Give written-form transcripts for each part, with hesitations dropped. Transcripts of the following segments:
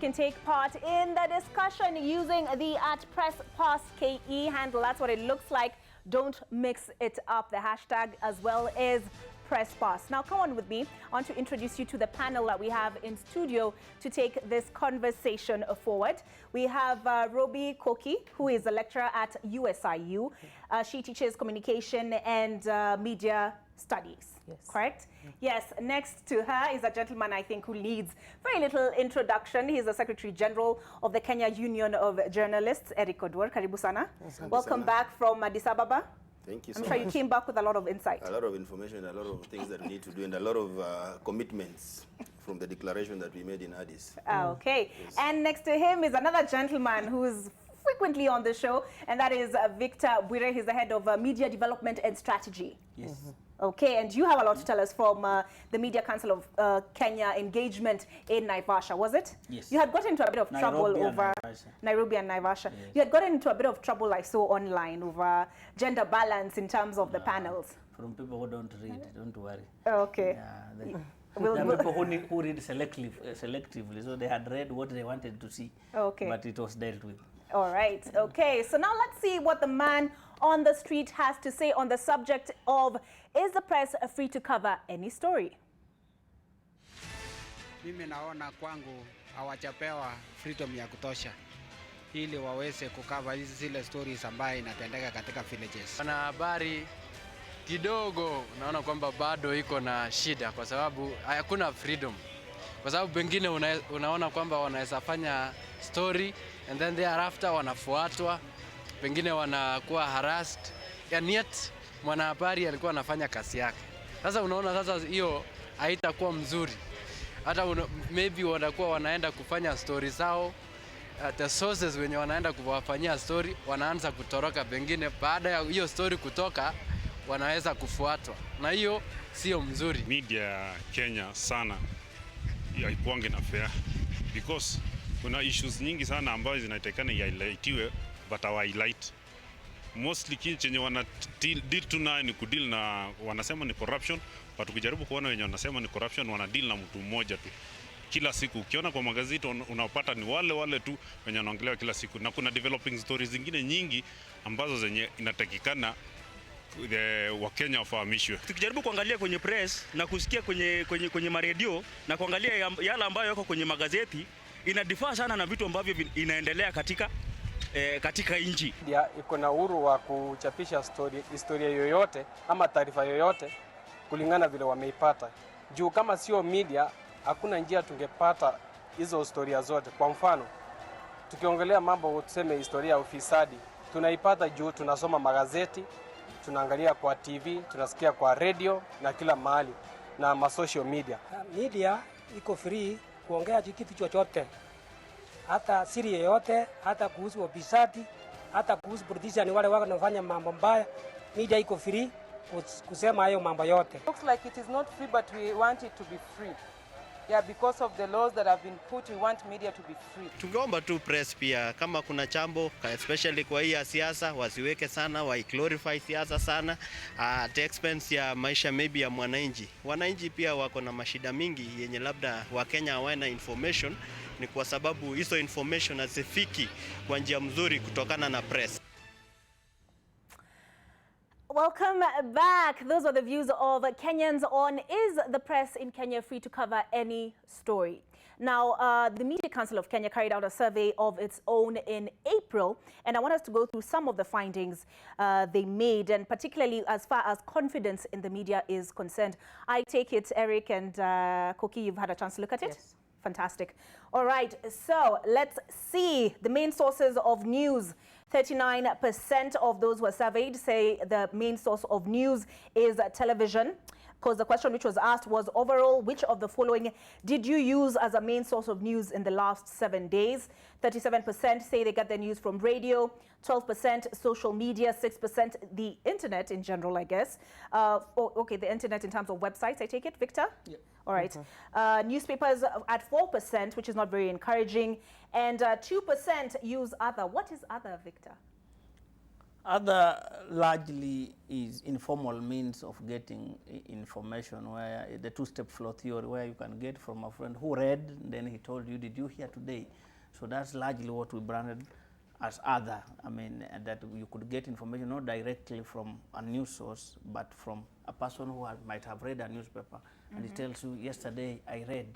can take part in the discussion using the @PressPassKE handle. That's what it looks like. Don't mix it up. The hashtag as well is Presspass. Now come on with me. I want to introduce you to the panel that we have in studio to take this conversation forward. We have Roby Koki, who is a lecturer at USIU. She teaches communication and media studies, yes. Correct? Yes. Next to her is a gentleman I think who needs very little introduction. He's the Secretary General of the Kenya Union of Journalists, Eric Odwor. Karibu sana. Welcome back from Addis Ababa. Thank you so much. I'm sure you came back with a lot of insight. A lot of information, a lot of things that we need to do, and a lot of commitments from the declaration that we made in Addis. Okay. Yes. And next to him is another gentleman who is frequently on the show, and that is Victor Bwire. He's the head of media development and strategy. Yes. Okay, and you have a lot to tell us from the Media Council of Kenya engagement in Naivasha, was it? Yes. You had gotten into a bit of trouble over Nairobi and Naivasha. Yes. You had gotten into a bit of trouble, I saw online, over gender balance in terms of the panels. From people who don't read, don't worry. Okay. Yeah, there are people who read selectively, so they had read what they wanted to see, okay. But it was dealt with. All right, okay, so now let's see what the man on the street has to say on the subject of, is the press free to cover any story? Mimi naona kwangu hawajapewa freedom ya kutosha ili waweze kukava zile stories ambaye inatendeka katika villages. Wanahabari kidogo naona kwamba bado iko na shida kwa sababu hakuna freedom. Kwa sababu pengine unaona kwamba wanaweza fanya story and then thereafter wanafuatwa, pengine wanakuwa harassed, and yet mwanahabari alikuwa anafanya kazi yake. Sasa unaona sasa hiyo haitakuwa mzuri. Hata maybe watakuwa wanaenda kufanya story zao, the sources wenye wanaenda kuwafanyia story wanaanza kutoroka, pengine baada ya hiyo story kutoka wanaweza kufuatwa, na hiyo sio mzuri. Media Kenya sana haikuange na fair because kuna issues nyingi sana ambazo zinatakana highlightiwe but hawa highlight. Mostly kile chenye wana deal tu nayo ni kudeal na wanasema ni corruption, but ukijaribu kuona wenye wanasema ni corruption wana deal na mtu mmoja tu. Kila siku ukiona kwa magazeti unapata ni wale tu wenye wanaongelewa kila siku, na kuna developing stories zingine nyingi ambazo zenye inatakikana Wakenya wafahamishwe. Tukijaribu kuangalia kwenye press na kusikia kwenye maredio na kuangalia yale ambayo yako kwenye magazeti, inadifaa sana na vitu ambavyo inaendelea katika nchi. Media iko na uhuru wa kuchapisha historia yoyote ama taarifa yoyote kulingana vile wameipata. Juu kama sio media hakuna njia tungepata hizo historia zote. Kwa mfano, tukiongelea mambo tuseme historia ya ufisadi, tunaipata juu tunasoma magazeti, tunaangalia kwa TV, tunasikia kwa radio na kila mahali na social media. Media iko free kuongea kitu chochote, hata siri yoyote, hata kuhusu ufisadi, hata kuhusu politician wale wanafanya mambo mbaya. Media iko free kusema hayo mambo yote. Looks like it is not free, but we want it to be free. Yeah, because of the laws that have been put, we want media to be free. Tungeomba tu press pia kama kuna chambo, especially kwa hii ya siasa, wasiweke sana, glorify siasa sana at expense ya maisha maybe ya mwananchi. Wananchi pia wako na mashida mingi yenye labda Wakenya hawana information, ni kwa sababu hizo information hazifiki kwa njia mzuri kutokana na press. Welcome back. Those are the views of Kenyans on, is the press in Kenya free to cover any story? Now, the Media Council of Kenya carried out a survey of its own in April, and I want us to go through some of the findings they made, and particularly as far as confidence in the media is concerned. I take it, Eric and Koki, you've had a chance to look at it? Yes. Fantastic. All right, so let's see the main sources of news. 39% of those who were surveyed say the main source of news is television. Because the question which was asked was, overall, which of the following did you use as a main source of news in the last 7 days? 37% say they get their news from radio, 12% social media, 6% the internet in general, I guess. Okay, the internet in terms of websites, I take it, Victor? Yeah. All right. Newspapers at 4%, which is not very encouraging, and 2% use other. What is other, Victor? Other largely is informal means of getting information, where the two-step flow theory, where you can get from a friend who read, then he told you, did you hear today? So that's largely what we branded as other. I mean, that you could get information not directly from a news source, but from a person who might have read a newspaper, and he tells you, yesterday I read.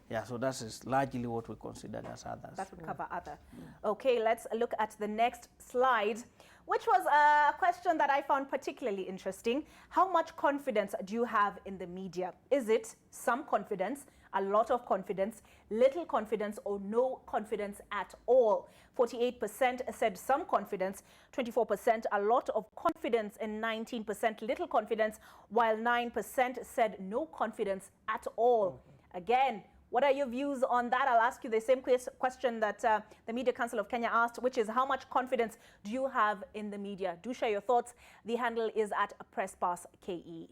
Yeah, so that is largely what we consider as others. That would cover other. Okay, let's look at the next slide, which was a question that I found particularly interesting. How much confidence do you have in the media? Is it some confidence, a lot of confidence, little confidence, or no confidence at all? 48% said some confidence, 24% a lot of confidence, and 19% little confidence, while 9% said no confidence at all. Again, what are your views on that? I'll ask you the same question that the Media Council of Kenya asked, which is how much confidence do you have in the media? Do share your thoughts. The handle is at Presspass KE.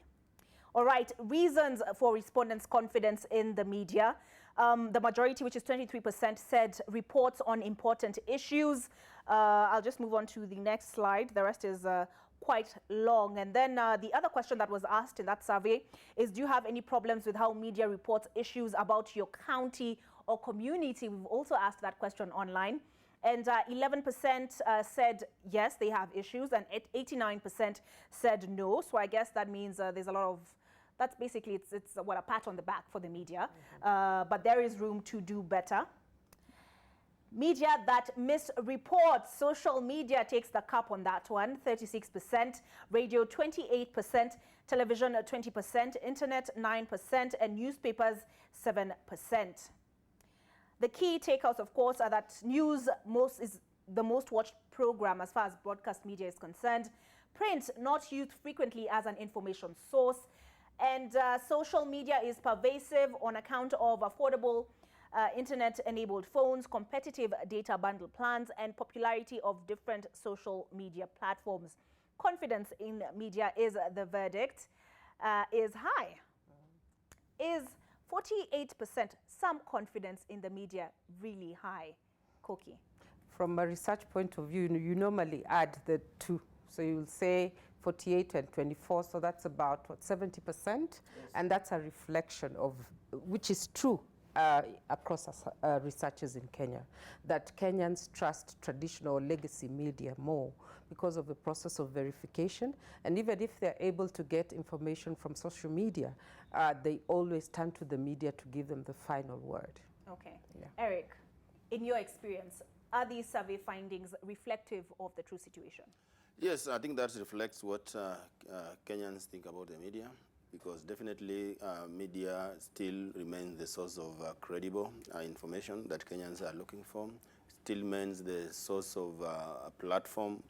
All right, reasons for respondents' confidence in the media. The majority, which is 23%, said reports on important issues. I'll just move on to the next slide. The rest is quite long. And then the other question that was asked in that survey is, do you have any problems with how media reports issues about your county or community? We've also asked that question online. And 11% said yes, they have issues, and 89% said no. So I guess that means there's a lot of, that's basically, it's what, a pat on the back for the media. But there is room to do better. Media that misreports. Social media takes the cup on that one, 36%, radio 28%, television 20%, internet 9%, and newspapers 7%. The key takeouts, of course, are that news is the most watched program as far as broadcast media is concerned. Print not used frequently as an information source. And social media is pervasive on account of affordable internet-enabled phones, competitive data bundle plans, and popularity of different social media platforms. Confidence in media is the verdict, is high. Is 48% some confidence in the media really high? Koki. From a research point of view, you normally add the two. So you'll say 48 and 24, so that's about, what, 70%? Yes. And that's a reflection of, which is true, across researchers in Kenya, that Kenyans trust traditional legacy media more because of the process of verification. And even if they're able to get information from social media, they always turn to the media to give them the final word. Okay. Yeah. Eric, in your experience, are these survey findings reflective of the true situation? Yes, I think that reflects what Kenyans think about the media, because definitely media still remains the source of credible information that Kenyans are looking for. Still remains the source of a platform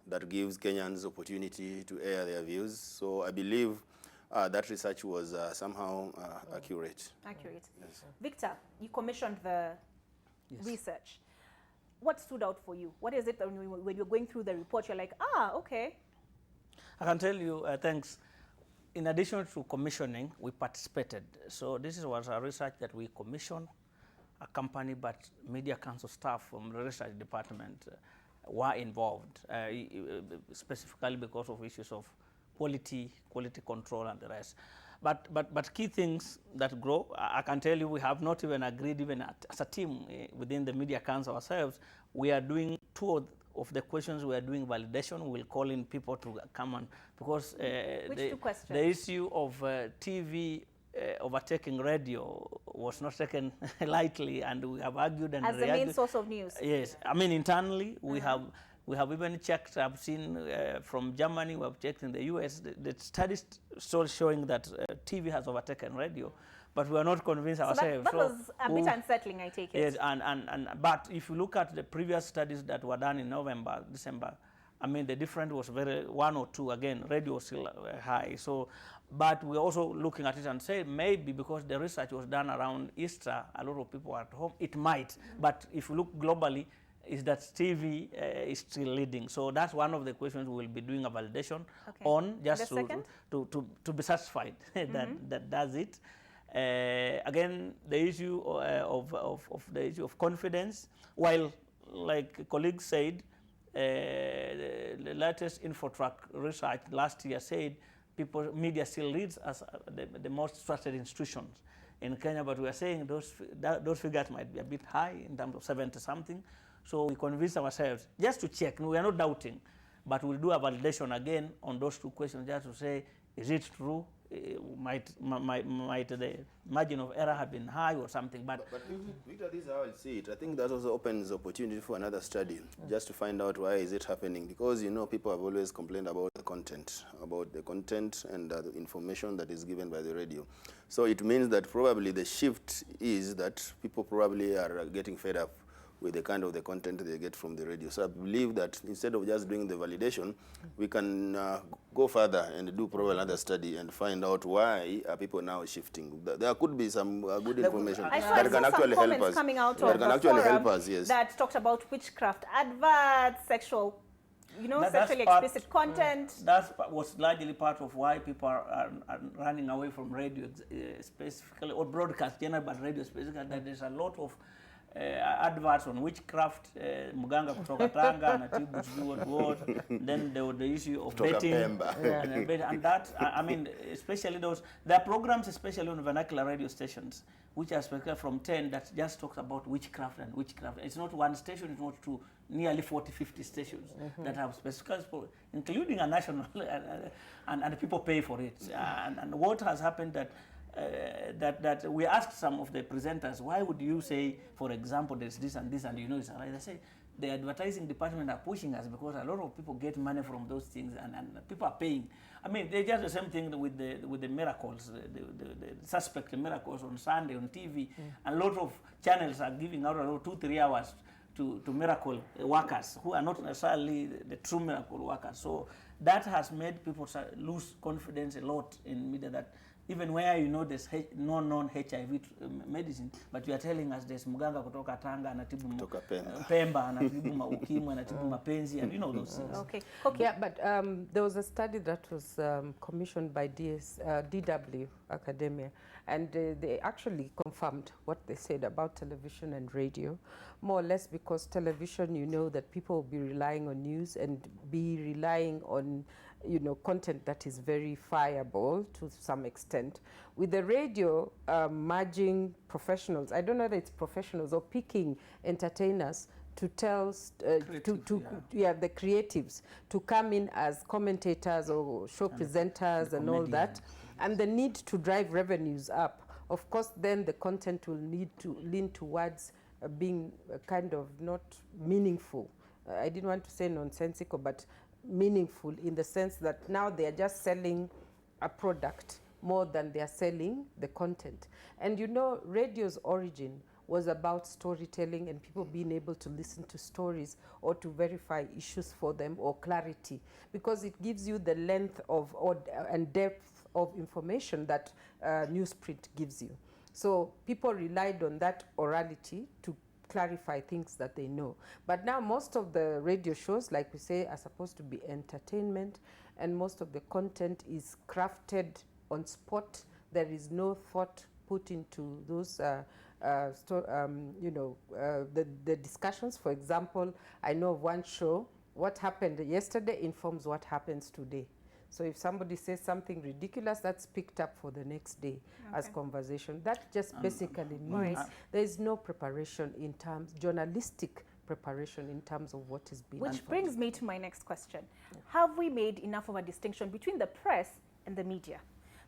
that gives Kenyans opportunity to air their views. So I believe that research was somehow accurate. Accurate. Yes. Victor, you commissioned the research. What stood out for you? What is it that when you're going through the report, you're like, okay. I can tell you, thanks. In addition to commissioning, we participated. So this was a research that we commissioned, accompanied, but Media Council staff from the research department were involved, specifically because of issues of quality control and the rest. But key things that grow, I can tell you, we have not even agreed, even as a team within the Media Council ourselves. We are doing two of the questions. We are doing validation. We'll call in people to come on, because the issue of TV overtaking radio was not taken lightly, and we have argued and as the main source of news. Yes, I mean internally we have even checked. I've seen from Germany, we have checked in the US. The studies still showing that TV has overtaken radio, but we are not convinced ourselves. That was a bit unsettling, I take it. Yes, but if you look at the previous studies that were done in November, December, I mean the difference was very 1 or 2. Again, radio was still high. So, but we're also looking at it and say maybe because the research was done around Easter, a lot of people are at home. It might, but if you look globally, is that TV is still leading. So that's one of the questions we'll be doing a validation on, just to be satisfied that does it. Again, the issue of confidence, while like colleagues said, the latest InfoTrack research last year said media still leads as the most trusted institutions in Kenya, but we are saying those figures might be a bit high in terms of 70-something. So we convince ourselves just to check. We are not doubting, but we'll do a validation again on those two questions just to say, is it true? Might the margin of error have been high or something? But Victor, this is how I see it. I think that also opens opportunity for another study, just to find out why is it happening. Because, you know, people have always complained about the content and the information that is given by the radio. So it means that probably the shift is that people probably are getting fed up with the kind of the content they get from the radio. So I believe that instead of just doing the validation, we can go further and do probably another study and find out why are people now shifting. There could be some good information that can actually help us. Coming out of the forum yes. That talked about witchcraft adverts, sexual, sexually explicit content. That was largely part of why people are running away from radio specifically, or broadcast generally, but radio specifically. That there's a lot of adverts on witchcraft, muganga kutoka Tanga, anatibu sijui what. Then there was the issue of betting, and that, I mean, especially there are programs, especially on vernacular radio stations, which are specifically from 10 that just talks about witchcraft and witchcraft. It's not one station, it's not two, nearly 40-50 stations that have specific, including a national, and people pay for it. And what has happened that we asked some of the presenters, why would you say, for example, there's this and this, and you know it's right? They say the advertising department are pushing us because a lot of people get money from those things, and people are paying. I mean, they just the same thing with the miracles, the suspect miracles on Sunday on TV, and a lot of channels are giving out 2-3 hours to miracle workers who are not necessarily the true miracle workers. So that has made people lose confidence a lot in media, that even where you know there's no known HIV medicine, but you are telling us there's muganga kutoka Tanga, anatibu Pemba, anatibu ukimwi, anatibu mapenzi, and you know those things. Okay. Yeah, but there was a study that was commissioned by DW Academia, and they actually confirmed what they said about television and radio, more or less, because television, you know that people will be relying on news and be relying on content that is verifiable to some extent. With the radio, merging professionals, I don't know whether it's professionals or picking entertainers to tell, the creatives to come in as commentators or show presenters and all that, and the need to drive revenues up. Of course, then the content will need to lean towards being kind of not meaningful. I didn't want to say nonsensical, but meaningful in the sense that now they are just selling a product more than they are selling the content. And radio's origin was about storytelling and people being able to listen to stories or to verify issues for them, or clarity, because it gives you the length of and depth of information that newsprint gives you. So people relied on that orality to clarify things that they know. But now most of the radio shows, like we say, are supposed to be entertainment, and most of the content is crafted on spot. There is no thought put into those the discussions. For example, I know of one show, what happened yesterday informs what happens today. So if somebody says something ridiculous, that's picked up for the next day as conversation. That just basically means there is no preparation in terms, journalistic preparation in terms of what is being Which brings me to my next question. Have we made enough of a distinction between the press and the media?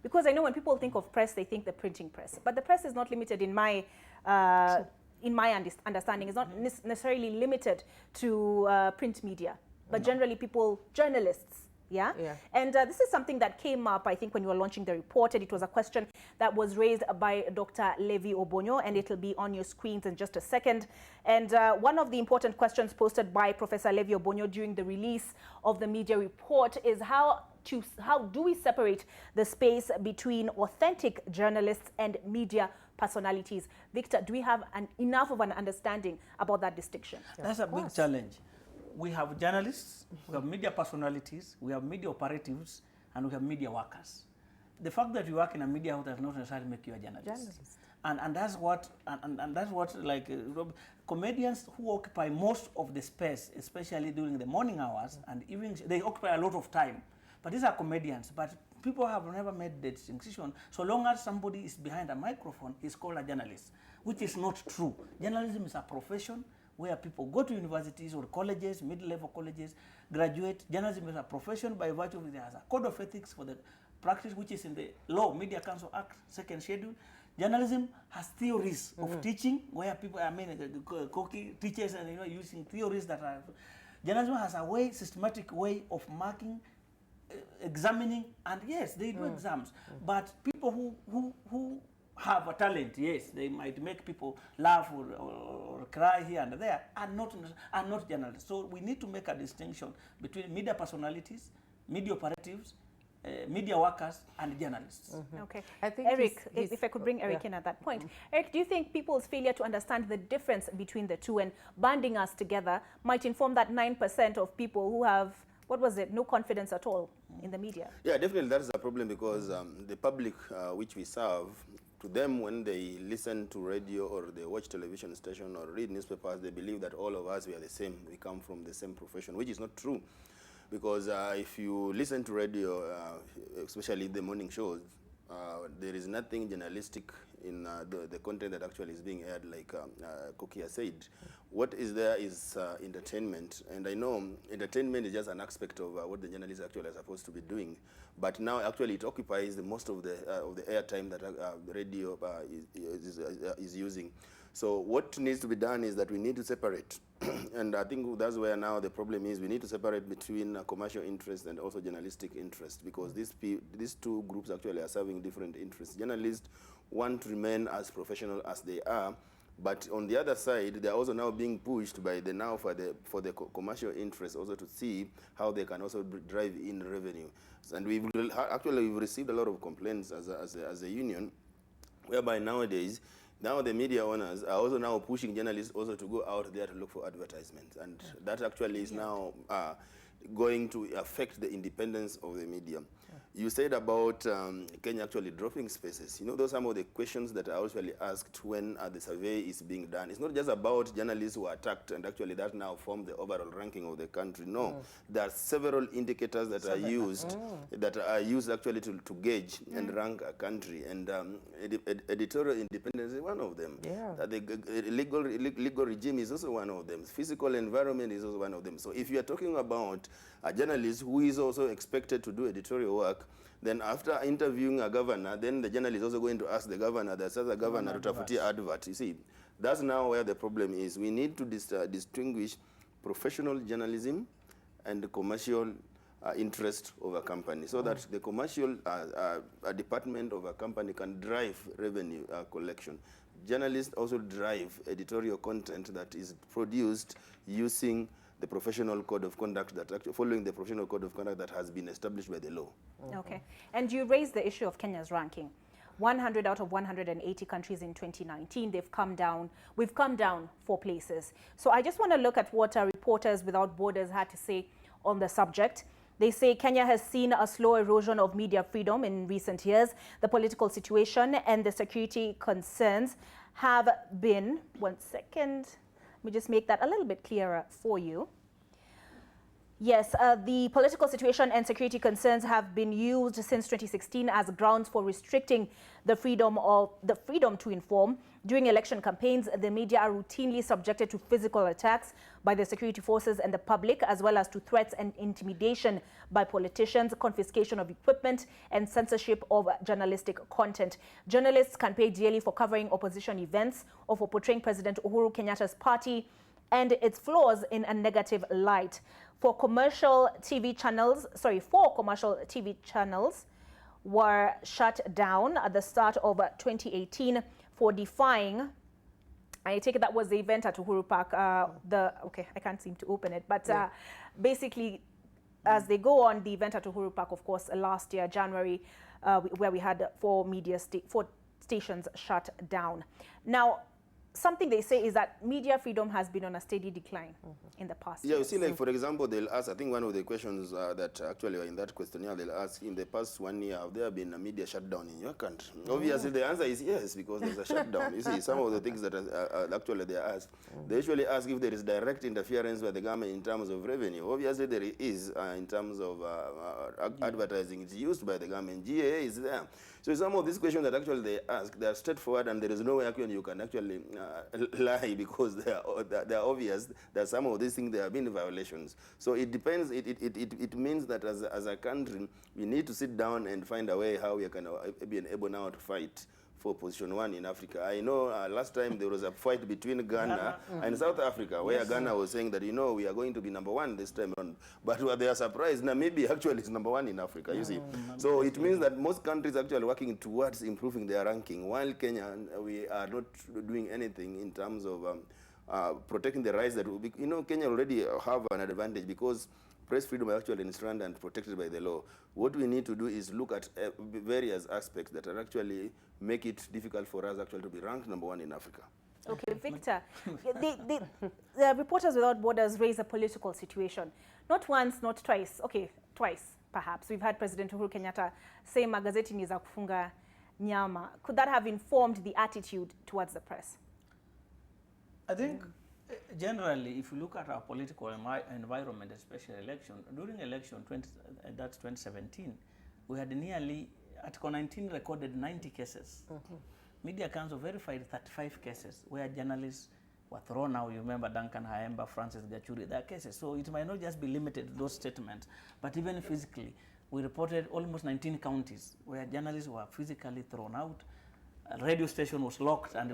Because I know when people think of press, they think the printing press. But the press is not limited in my understanding. It's not necessarily limited to print media, but generally journalists. Yeah? And this is something that came up, I think, when you were launching the report, and it was a question that was raised by Dr. Levi Obonyo, and it'll be on your screens in just a second. And one of the important questions posted by Professor Levi Obonyo during the release of the media report is how do we separate the space between authentic journalists and media personalities? Victor, do we have enough of an understanding about that distinction? That's a big challenge. We have journalists, we have media personalities, we have media operatives, and we have media workers. The fact that you work in a media house does not necessarily make you a journalist. And that's what like comedians who occupy most of the space, especially during the morning hours and evenings, they occupy a lot of time. But these are comedians. But people have never made the distinction. So long as somebody is behind a microphone, he's called a journalist, which is not true. Journalism is a profession where people go to universities or colleges, mid-level colleges, graduate. Journalism is a profession by virtue of it has a code of ethics for the practice, which is in the Law Media Council Act, second schedule. Journalism has theories of teaching, where people, teachers and using theories that are. Journalism has a way, systematic way of marking, examining, and yes, they do exams. But people who have a talent, yes, they might make people laugh or cry here and there, are not journalists. So we need to make a distinction between media personalities, media operatives, media workers, and journalists. Okay. I think Eric, if I could bring Eric in at that point. Eric, do you think people's failure to understand the difference between the two and banding us together might inform that 9% of people who have, what was it, no confidence at all in the media? Yeah, definitely that is a problem because the public which we serve, to them, when they listen to radio or they watch television station or read newspapers, they believe that all of us, we are the same. We come from the same profession, which is not true. Because if you listen to radio, especially the morning shows, there is nothing journalistic in the content that actually is being aired, like Kokia said. What is there is entertainment, and I know entertainment is just an aspect of what the journalists actually are supposed to be doing. But now actually it occupies the most of the airtime that radio is using. So what needs to be done is that we need to separate. And I think that's where now the problem is. We need to separate between commercial interest and also journalistic interest, because these two groups actually are serving different interests. Journalists want to remain as professional as they are, but on the other side, they are also now being pushed by the for the commercial interest also to see how they can also drive in revenue. And we've received a lot of complaints as a union, whereby nowadays, now the media owners are also now pushing journalists also to go out there to look for advertisements. And that actually is now going to affect the independence of the media. You said about Kenya actually dropping spaces. You know, those are some of the questions that are actually asked when the survey is being done. It's not just about journalists who are attacked and actually that now form the overall ranking of the country. No, there are several indicators that are used actually to gauge and rank a country. And editorial independence is one of them. The legal regime is also one of them. Physical environment is also one of them. So if you are talking about a journalist who is also expected to do editorial work, then after interviewing a governor, then the journalist is also going to ask the governor, the governor to tafutia advert. You see, that's now where the problem is. We need to distinguish professional journalism and the commercial interest of a company, so that the commercial department of a company can drive revenue collection. Journalists also drive editorial content that is produced using the professional code of conduct following the professional code of conduct that has been established by the law. Okay. And you raised the issue of Kenya's ranking. 100 out of 180 countries in 2019, they've come down. We've come down 4 places. So I just want to look at what Reporters Without Borders had to say on the subject. They say Kenya has seen a slow erosion of media freedom in recent years. The political situation and the security concerns have been, one second, let me just make that a little bit clearer for you. Yes, the political situation and security concerns have been used since 2016 as grounds for restricting the freedom to inform. During election campaigns, the media are routinely subjected to physical attacks by the security forces and the public, as well as to threats and intimidation by politicians, confiscation of equipment, and censorship of journalistic content. Journalists can pay dearly for covering opposition events or for portraying President Uhuru Kenyatta's party and its flaws in a negative light. 4 commercial TV channels were shut down at the start of 2018 for defying, I take it that was the event at Uhuru Park, okay, I can't seem to open it, but basically, as they go on, the event at Uhuru Park, of course, last year, January, where we had 4 stations shut down. Now, something they say is that media freedom has been on a steady decline in the past Yeah, you years. see, like, for example, they'll ask, I think one of the questions that actually were in that questionnaire, they'll ask, in the past 1 year, have there been a media shutdown in your country? Obviously, the answer is yes, because there's a shutdown. You see, some of the things that actually they ask, they usually ask if there is direct interference by the government in terms of revenue. Obviously, there is in terms of advertising. It's used by the government. GAA is there. So some of these questions that actually they ask, they are straightforward, and there is no way actually you can actually lie, because they are obvious that some of these things, there have been violations. So it depends. It means that as a country, we need to sit down and find a way how we can be able now to fight for position 1 in Africa. I know last time there was a fight between Ghana and South Africa, where Ghana was saying that, we are going to be #1 this time on. But they are surprised, Namibia actually is #1 in Africa, you see. So it means that most countries actually working towards improving their ranking, while Kenya, we are not doing anything in terms of protecting the rights that will be, Kenya already have an advantage because press freedom is actually enshrined and protected by the law. What we need to do is look at various aspects that are actually make it difficult for us actually to be ranked #1 in Africa. Okay, Victor, the Reporters Without Borders raise a political situation. Not once, not twice. Okay, twice, perhaps. We've had President Uhuru Kenyatta say magazeti ni za kufunga nyama. Could that have informed the attitude towards the press? I think generally, if you look at our political environment, especially election, during election, that's 2017, we had nearly, Article 19 recorded 90 cases. Media Council verified 35 cases where journalists were thrown out. You remember Duncan Haemba, Francis Gachuri, their cases. So it might not just be limited to those statements, but even physically, we reported almost 19 counties where journalists were physically thrown out. A radio station was locked, and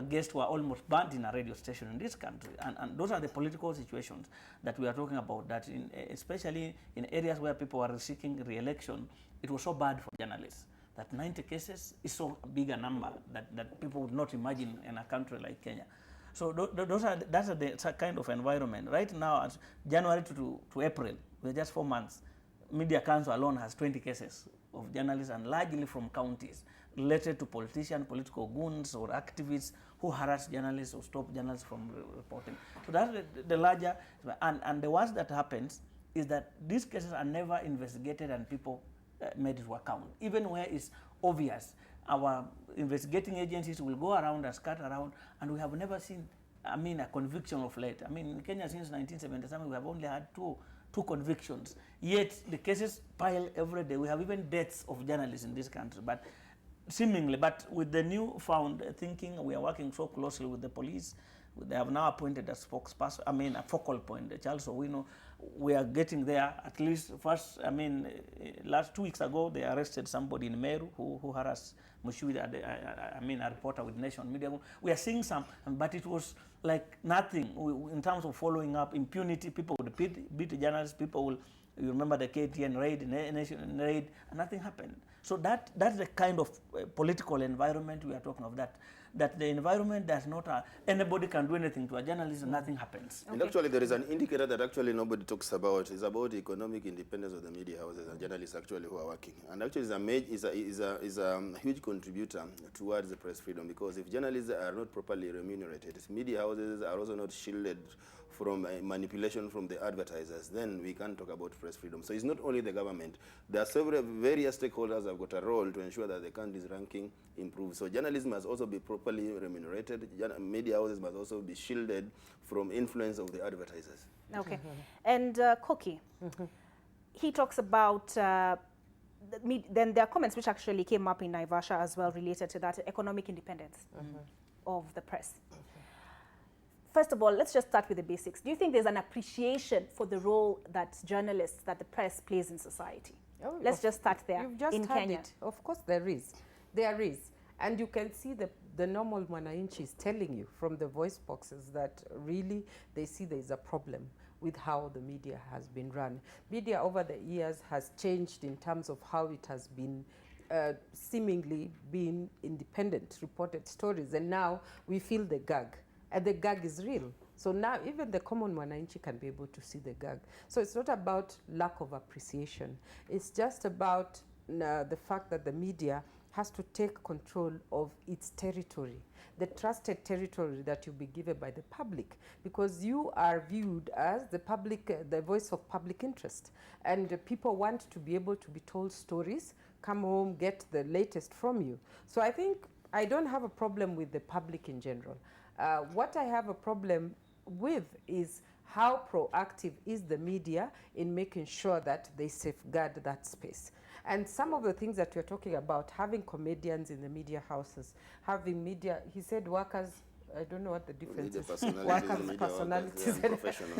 guests were almost banned in a radio station in this country. And those are the political situations that we are talking about, that especially in areas where people are seeking re-election, it was so bad for journalists. That 90 cases is so big a number that people would not imagine in a country like Kenya. So that's the kind of environment. Right now, as January to April, we're just 4 months. Media Council alone has 20 cases of journalists, and largely from counties, related to politicians, political goons, or activists who harass journalists or stop journalists from reporting. So that's the larger, and the worst that happens is that these cases are never investigated and people made it to account. Even where it's obvious, our investigating agencies will go around and scatter around, and we have never seen, a conviction of late. In Kenya since 1977, we have only had two convictions. Yet the cases pile every day. We have even deaths of journalists in this country. But seemingly, but with the newfound thinking, we are working so closely with the police. They have now appointed a spokesperson, a focal point, Charles Owino. We are getting there. At least first, last 2 weeks ago, they arrested somebody in Meru who harassed Mushui, a reporter with Nation Media. We are seeing some, but it was like nothing in terms of following up, impunity. People would beat the journalists. People will, you remember the KTN raid, Nation raid, and nothing happened. So that's the kind of political environment we are talking of, that the environment does not, anybody can do anything to a journalist and nothing happens. Okay. And actually there is an indicator that actually nobody talks about. It's about the economic independence of the media houses and journalists actually who are working. And actually is a huge contributor towards the press freedom, because if journalists are not properly remunerated, if media houses are also not shielded from manipulation from the advertisers, then we can't talk about press freedom. So it's not only the government. There are various stakeholders have got a role to ensure that the country's ranking improves. So journalism must also be properly remunerated. Media houses must also be shielded from influence of the advertisers. Okay. And Koki, he talks about, then there are comments which actually came up in Naivasha as well related to that, economic independence of the press. First of all, let's just start with the basics. Do you think there's an appreciation for the role that journalists, that the press plays in society? Let's just start there. You've just in had Kenya. It. Of course there is. There is. And you can see the normal Mwananchi is telling you from the voice boxes that really they see there is a problem with how the media has been run. Media over the years has changed in terms of how it has been seemingly being independent, reported stories. And now we feel the gag. And the gag is real. So now even the common Mwananchi can be able to see the gag. So it's not about lack of appreciation. It's just about the fact that the media has to take control of its territory, the trusted territory that you'll be given by the public, because you are viewed as the public, the voice of public interest. And people want to be able to be told stories, come home, get the latest from you. So I think I don't have a problem with the public in general. What I have a problem with is how proactive is the media in making sure that they safeguard that space. And some of the things that we're talking about, having comedians in the media houses, having media, he said workers, I don't know what the difference is. Workers, personalities.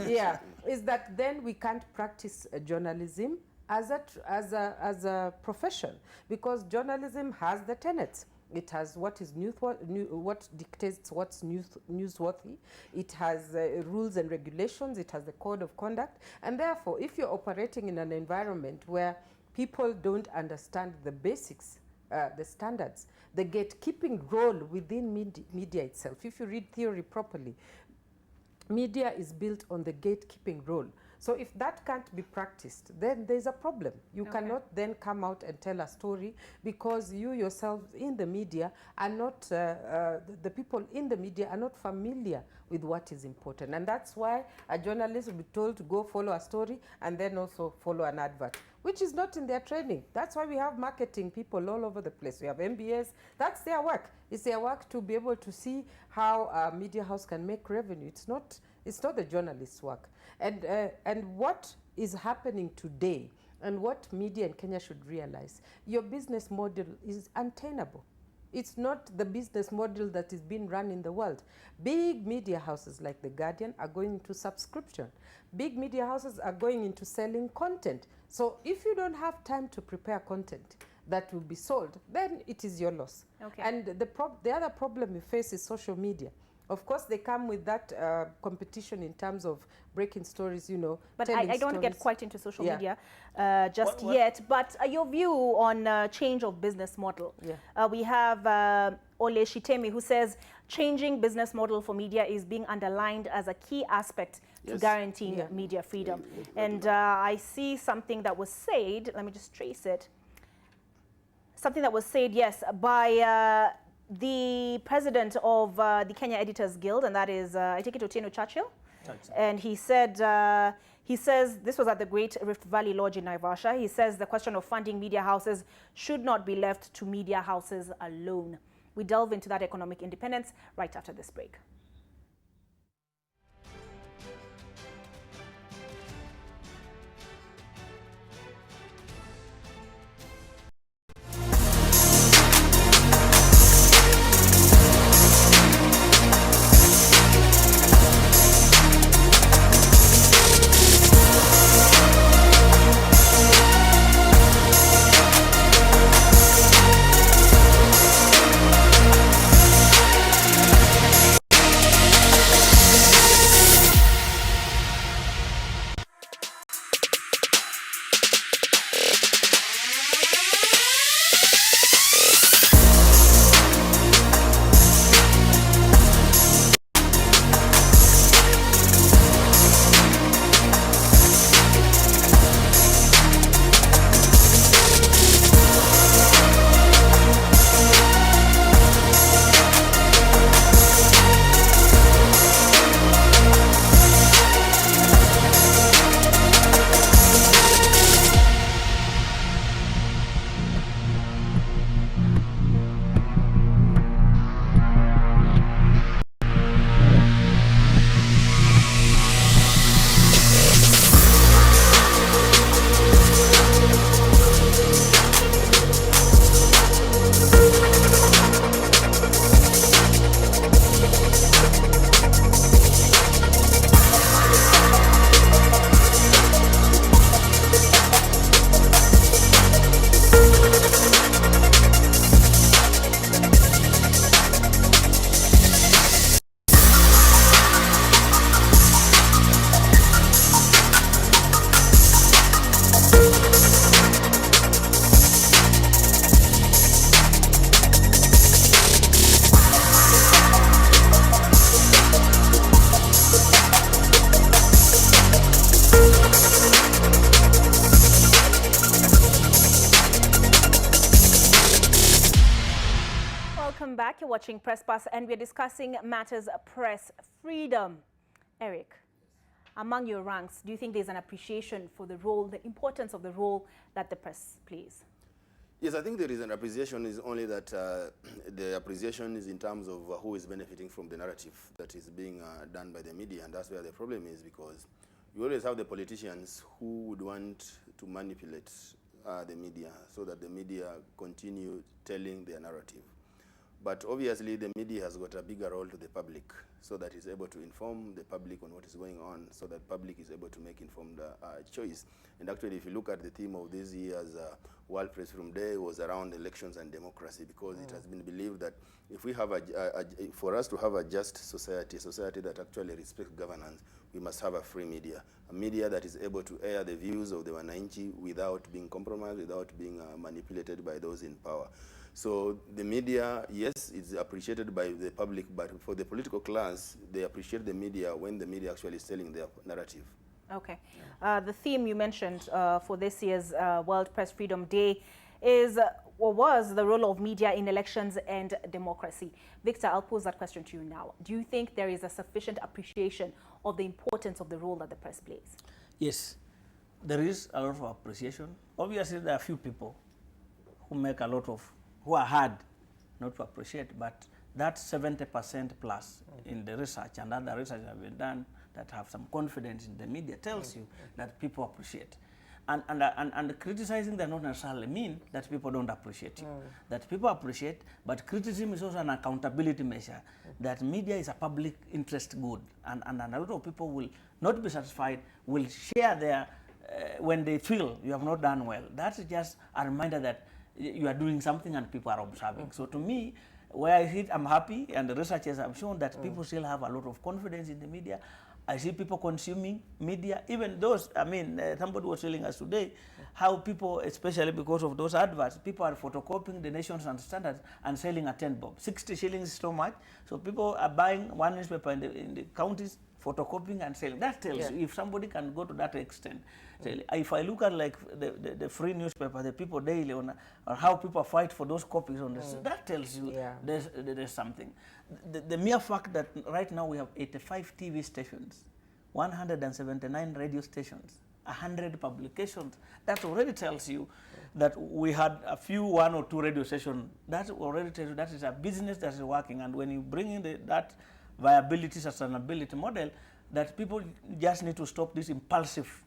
Yeah, is that then we can't practice journalism as a profession, because journalism has the tenets. It has what is what dictates what's newsworthy. It has rules and regulations. It has the code of conduct. And therefore, if you're operating in an environment where people don't understand the basics, the standards, the gatekeeping role within media itself. If you read theory properly, media is built on the gatekeeping role. So if that can't be practiced, then there's a problem. You cannot then come out and tell a story, because you yourselves in the media are not, the people in the media are not familiar with what is important. And that's why a journalist will be told to go follow a story and then also follow an advert, which is not in their training. That's why we have marketing people all over the place. We have MBAs. That's their work. It's their work to be able to see how a media house can make revenue. It's not the journalist's work. And what is happening today, and what media in Kenya should realize, your business model is untenable. It's not the business model that is being run in the world. Big media houses like The Guardian are going into subscription. Big media houses are going into selling content. So if you don't have time to prepare content that will be sold, then it is your loss. And the other problem we face is social media. Of course, they come with that competition in terms of breaking stories, you know. But I don't get quite into social media just yet. But your view on change of business model. We have Ole Shitemi, who says changing business model for media is being underlined as a key aspect to guaranteeing media freedom. And I see something that was said, let me just trace it. Something that was said, yes, by the president of the Kenya Editors Guild, and that is, I take it, Otieno Churchill. And he said, he says, this was at the Great Rift Valley Lodge in Naivasha. He says the question of funding media houses should not be left to media houses alone. We delve into that economic independence right after this break. Welcome back. You're watching Presspass and we're discussing matters press freedom. Eric, among your ranks, do you think there's an appreciation for the role, the importance of the role that the press plays? Yes, I think there is an appreciation, is only that the appreciation is in terms of who is benefiting from the narrative that is being done by the media, and that's where the problem is, because you always have the politicians who would want to manipulate the media so that the media continue telling their narrative. But obviously the media has got a bigger role to the public, so that it's able to inform the public on what is going on, so that public is able to make informed choice. And actually, if you look at the theme of this year's World Press Freedom Day, was around elections and democracy, because it has been believed that if we have for us to have a just society, a society that actually respects governance, we must have a free media, a media that is able to air the views of the wananchi without being compromised, without being manipulated by those in power. So the media, yes, it's appreciated by the public, but for the political class, they appreciate the media when the media actually is telling their narrative. Okay. The theme you mentioned for this year's World Press Freedom Day is or was the role of media in elections and democracy. Victor, I'll pose that question to you now. Do you think there is a sufficient appreciation of the importance of the role that the press plays? Yes, there is a lot of appreciation. Obviously, there are few people who make a lot of, who are hard not to appreciate, but that's 70% plus in the research, and other research have been done that have some confidence in the media tells you that people appreciate. And criticizing does not necessarily mean that people don't appreciate you. That people appreciate, but criticism is also an accountability measure, that media is a public interest good, and a lot of people will not be satisfied, will share their, when they feel you have not done well. That's just a reminder that you are doing something and people are observing. So to me, where I hit, I'm happy, and the researchers have shown that people still have a lot of confidence in the media. I see people consuming media, even those, I mean, somebody was telling us today how people, especially because of those adverts, people are photocopying the Nations and Standards and selling a 10 bob. 60 shillings is so much. So people are buying one newspaper in the counties, photocopying and selling. That tells you if somebody can go to that extent. If I look at like the free newspaper, the People Daily, or how people fight for those copies on this, that tells you there's something. The mere fact that right now we have 85 TV stations, 179 radio stations, 100 publications, that already tells you that we had a few, 1 or 2 radio stations. That already tells you that is a business that is working. And when you bring in that viability, sustainability model, that people just need to stop this impulsive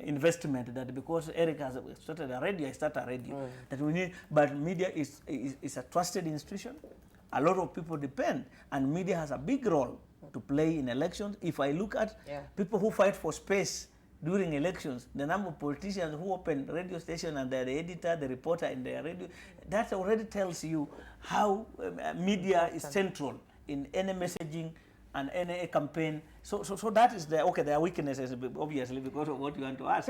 investment, that because Eric has started a radio, I start a radio. That we need, but media is a trusted institution. A lot of people depend, and media has a big role to play in elections. If I look at people who fight for space during elections, the number of politicians who open radio station and they're the editor, the reporter in their radio, that already tells you how media is central in any messaging and any campaign. So that is there are weaknesses, obviously, because of what you want to ask.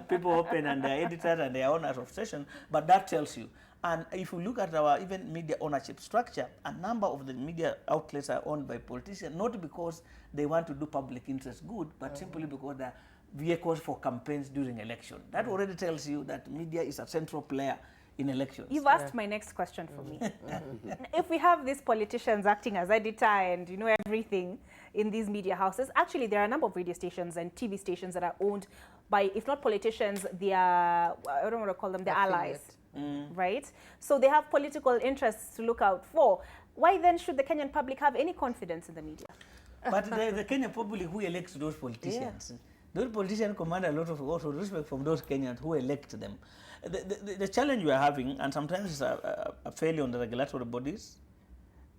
People open and they're editors and they're owners of station, but that tells you. And if you look at our even media ownership structure, a number of the media outlets are owned by politicians, not because they want to do public interest good, but simply because they're vehicles for campaigns during election. That already tells you that media is a central player in elections. You've asked my next question for me. If we have these politicians acting as editor and everything in these media houses, actually there are a number of radio stations and TV stations that are owned by, if not politicians, they are, I don't want to call them, the allies, right? So they have political interests to look out for. Why then should the Kenyan public have any confidence in the media? But the Kenyan public who elects those politicians, those politicians command a lot of also respect from those Kenyans who elect them. The challenge we are having, and sometimes it's a failure on the regulatory bodies,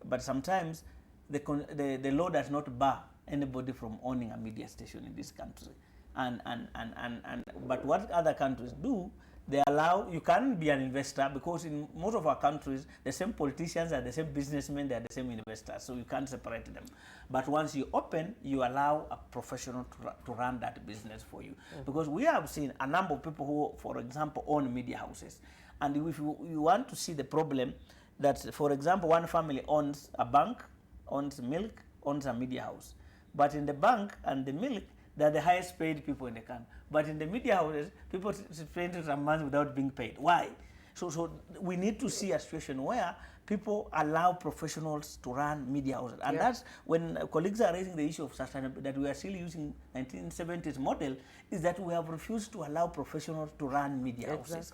but sometimes the law does not bar anybody from owning a media station in this country. But what other countries do, they allow, you can be an investor, because in most of our countries, the same politicians are the same businessmen, they are the same investors, so you can't separate them. But once you open, you allow a professional to run that business for you. Because we have seen a number of people who, for example, own media houses. And if you want to see the problem, that, for example, one family owns a bank, owns milk, owns a media house. But in the bank and the milk, they're the highest paid people in the country. But in the media houses, people spend some months without being paid. Why? So we need to see a situation where people allow professionals to run media houses. And that's when colleagues are raising the issue of sustainability, that we are still using 1970s model, is that we have refused to allow professionals to run media houses.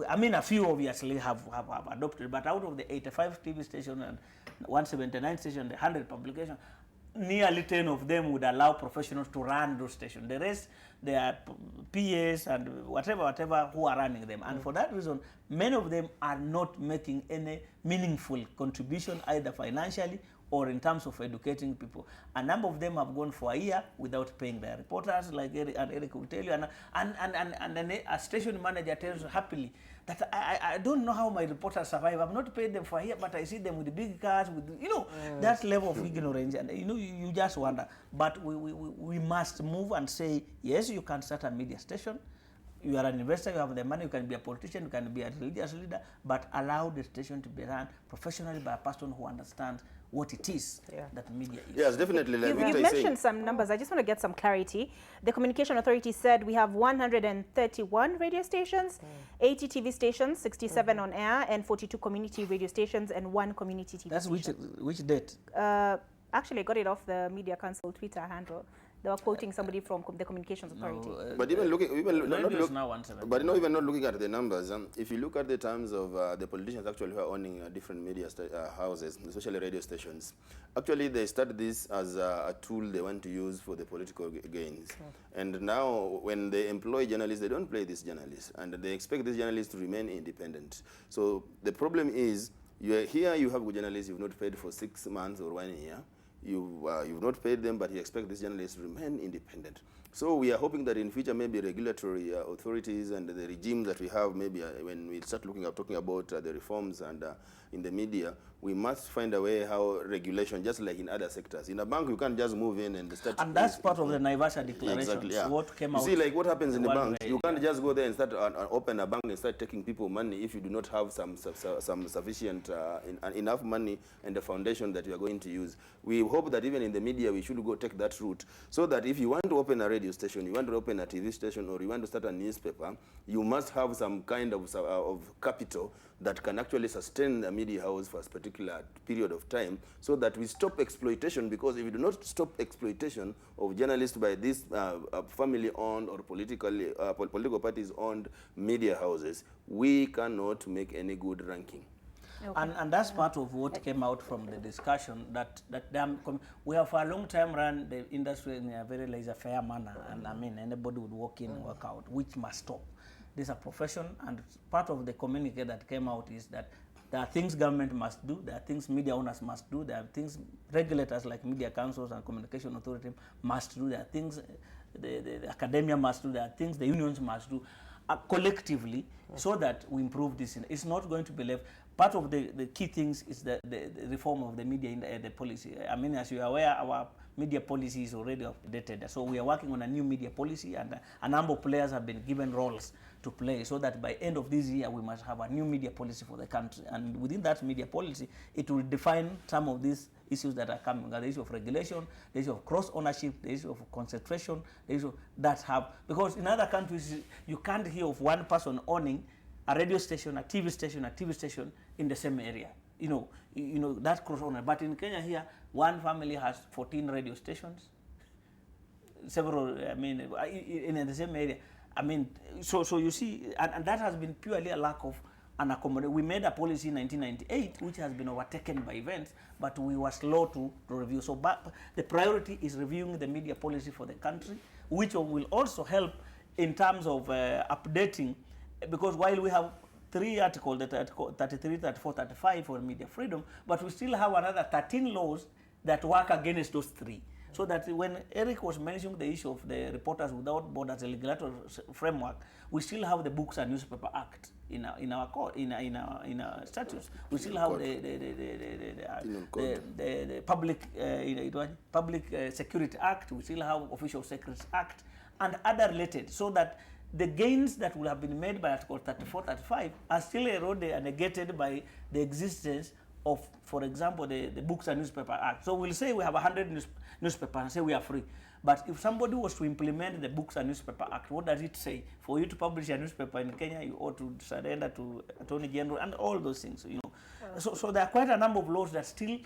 I mean, a few obviously have adopted, but out of the 85 TV stations and 179 stations, the 100 publications, nearly 10 of them would allow professionals to run those stations. The rest, they are PAs and whatever who are running them. And for that reason, many of them are not making any meaningful contribution, either financially or in terms of educating people. A number of them have gone for a year without paying their reporters, like Eric will tell you. And then a station manager tells you happily that I don't know how my reporters survive. I've not paid them for a year, but I see them with the big cars, with, you know, that level of ignorance. And, you know, you just wonder. But we must move and say, yes, you can start a media station. You are an investor, you have the money, you can be a politician, you can be a religious leader, but allow the station to be run professionally by a person who understands what it is that media is. Yes, definitely. Like You've mentioned some numbers. I just want to get some clarity. The Communication Authority said we have 131 radio stations, 80 TV stations, 67 on air, and 42 community radio stations, and 1 community TV station. That's which date? Actually, I got it off the Media Council Twitter handle. They were quoting somebody from the Communications Authority. But even looking, but not even not looking at the numbers. If you look at the terms of the politicians actually who are owning different media houses, especially radio stations, actually they started this as a tool they want to use for the political gains. And now when they employ journalists, they don't play these journalists, and they expect these journalists to remain independent. So the problem is, here you have journalists you've not paid for 6 months or 1 year. You've not paid them, but you expect these journalists to remain independent. So we are hoping that in future, maybe regulatory authorities and the regime that we have, maybe when we start talking about the reforms and in the media, we must find a way how regulation, just like in other sectors. In a bank, you can't just move in and start. And that's part of the Naivasha declaration. Exactly, yeah. What came out. You see, like what happens in the bank, you can't just go there and start open a bank and start taking people money if you do not have some sufficient enough money and the foundation that you are going to use. We hope that even in the media, we should go take that route, so that if you want to open a radio station, you want to open a TV station, or you want to start a newspaper, you must have some kind of capital that can actually sustain a media house for a particular period of time, so that we stop exploitation. Because if you do not stop exploitation of journalists by these family-owned or political parties-owned media houses, we cannot make any good ranking. Okay. And that's part of what came out from the discussion, that we have for a long time run the industry in a very laissez-faire manner, and I mean anybody would walk in, work out, which must stop. This is a profession, and part of the communique that came out is that there are things government must do, there are things media owners must do, there are things regulators like media councils and communication authority must do, there are things the academia must do, there are things the unions must do collectively, so that we improve this. It's not going to be left. Part of the key things is the reform of the media the policy. I mean, as you are aware, our media policy is already updated. So we are working on a new media policy, and a number of players have been given roles to play, so that by end of this year, we must have a new media policy for the country. And within that media policy, it will define some of these issues that are coming, the issue of regulation, the issue of cross-ownership, the issue of concentration, the issue that have, because in other countries, you can't hear of one person owning a radio station, a TV station in the same area. You know that cross-owner. But in Kenya here, one family has 14 radio stations, several, I mean, in the same area. I mean, so you see, and that has been purely a lack of an accommodation. We made a policy in 1998, which has been overtaken by events, but we were slow to review. So the priority is reviewing the media policy for the country, which will also help in terms of updating, because while we have 3 articles, that Article 33, 34, 35 for media freedom, but we still have another 13 laws that work against those 3. So that when Eric was mentioning the issue of the Reporters Without Borders regulatory framework, we still have the Books and Newspaper Act in our statutes. We still have the Public Security Act. We still have Official Secrets Act and other related, so that the gains that will have been made by Article 34, 35 are still eroded and negated by the existence of, for example, the Books and Newspaper Act. So we'll say we have 100 newspapers and say we are free. But if somebody was to implement the Books and Newspaper Act, what does it say? For you to publish a newspaper in Kenya, you ought to surrender to Attorney General and all those things, you know. So there are quite a number of laws that still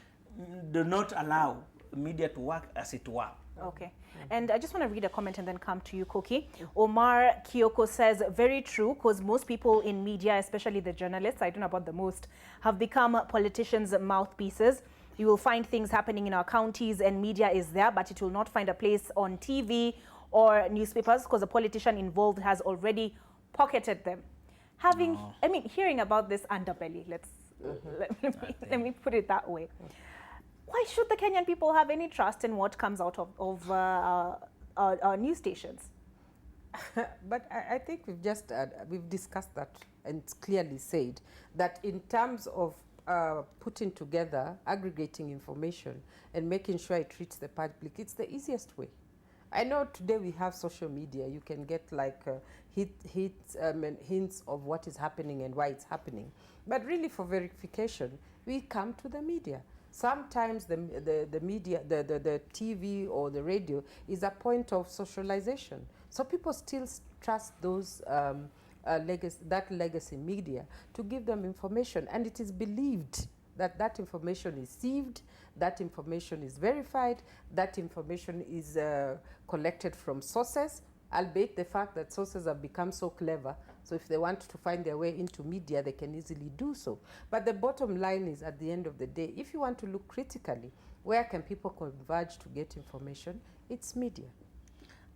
do not allow media to work as it were. Okay. And I just want to read a comment and then come to you, Koki. Omar Kyoko says, very true, because most people in media, especially the journalists, I don't know about the most, have become politicians' mouthpieces. You will find things happening in our counties and media is there, but it will not find a place on TV or newspapers because the politician involved has already pocketed them. Having, I mean, hearing about this underbelly, let me put it that way. Why should the Kenyan people have any trust in what comes out of our news stations? But I think we've discussed that and it's clearly said that in terms of putting together, aggregating information and making sure it reaches the public, it's the easiest way. I know today we have social media. You can get like hints of what is happening and why it's happening. But really for verification, we come to the media. Sometimes the media, the TV or the radio is a point of socialization. So people still trust those that legacy media to give them information, and it is believed that that information is sieved, that information is verified, that information is collected from sources, albeit the fact that sources have become so clever, so if they want to find their way into media, they can easily do so. But the bottom line is, at the end of the day, if you want to look critically, where can people converge to get information? It's media.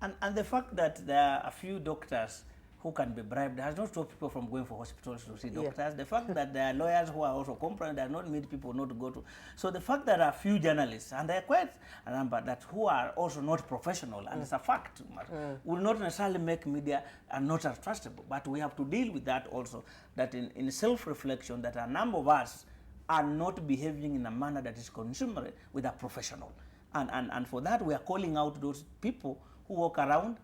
And the fact that there are a few doctors who can be bribed has not stopped people from going for hospitals to see doctors. Yeah. The fact that there are lawyers who are also compliant does not mean people not to go to. So the fact that there are few journalists, and there are quite a number that who are also not professional, and it's a fact, will not necessarily make media not as trustable. But we have to deal with that also, that in self-reflection, that a number of us are not behaving in a manner that is consummated with a professional. And for that, we are calling out those people who walk around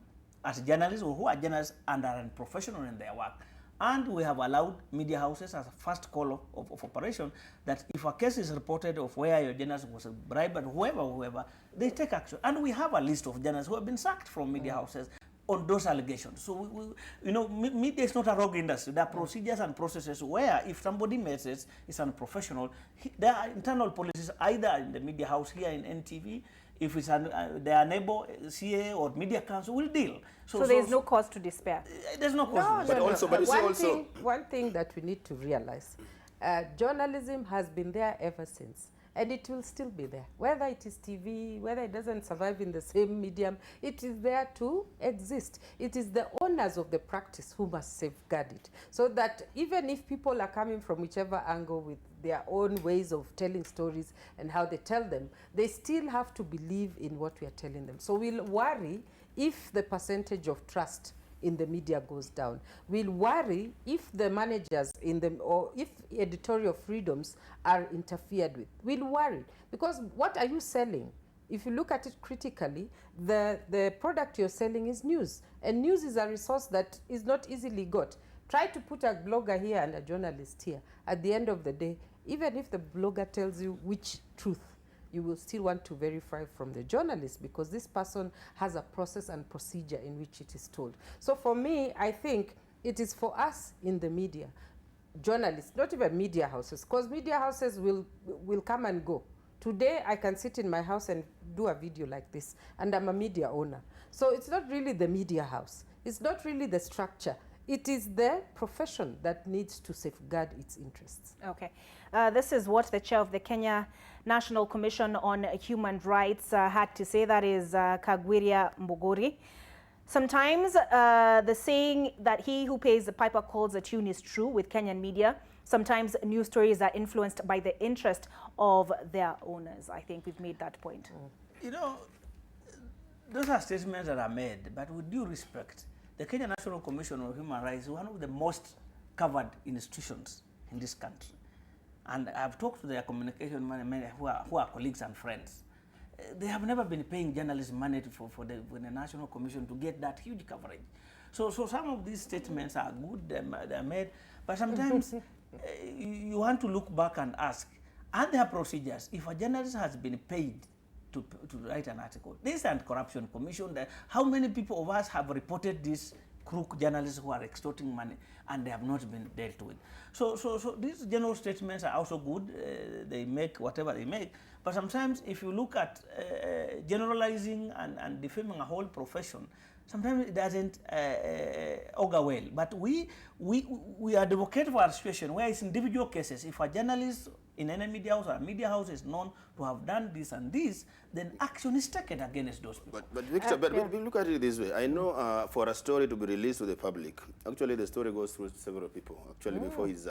as journalists or who are journalists and are unprofessional in their work. And we have allowed media houses as a first call of operation that if a case is reported of where your journalist was bribed, whoever, they take action. And we have a list of journalists who have been sacked from media houses on those allegations. So, you know, media is not a rogue industry. There are procedures and processes where if somebody messes, is unprofessional, there are internal policies either in the media house here in NTV. If it's their neighbor, CA or media council will deal. So there's no cause to despair. There's no cause. One thing that we need to realize, journalism has been there ever since, and it will still be there. Whether it is TV, whether it doesn't survive in the same medium, it is there to exist. It is the owners of the practice who must safeguard it, so that even if people are coming from whichever angle with their own ways of telling stories and how they tell them, they still have to believe in what we are telling them. So we'll worry if the percentage of trust in the media goes down. We'll worry if the managers in them, or if editorial freedoms are interfered with. We'll worry, because what are you selling? If you look at it critically, the product you're selling is news, and news is a resource that is not easily got. Try to put a blogger here and a journalist here. At the end of the day, even if the blogger tells you which truth, you will still want to verify from the journalist, because this person has a process and procedure in which it is told. So for me, I think it is for us in the media, journalists, not even media houses, because media houses will come and go. Today, I can sit in my house and do a video like this, and I'm a media owner. So it's not really the media house. It's not really the structure. It is the profession that needs to safeguard its interests. Okay. This is what the chair of the Kenya National Commission on Human Rights had to say. That is Kagwiria Mbogori. Sometimes the saying that he who pays the piper calls the tune is true with Kenyan media. Sometimes news stories are influenced by the interest of their owners. I think we've made that point. You know, those are statements that are made, but with due respect, the Kenya National Commission on Human Rights is one of the most covered institutions in this country. And I've talked to their communication men who are colleagues and friends. They have never been paying journalists money for the National Commission to get that huge coverage. So some of these statements are good, they're made, but sometimes you want to look back and ask, are there procedures? If a journalist has been paid to write an article. This is anti-corruption commission. How many people of us have reported these crook journalists who are extorting money and they have not been dealt with? So these general statements are also good. They make whatever they make. But sometimes if you look at generalizing and defaming a whole profession, sometimes it doesn't augur well. But we advocate for a situation where it's individual cases. If a journalist in any media house or a media house is known to have done this and this, then action is taken against those people. But Victor, we look at it this way. I know for a story to be released to the public, actually the story goes through several people, actually before it's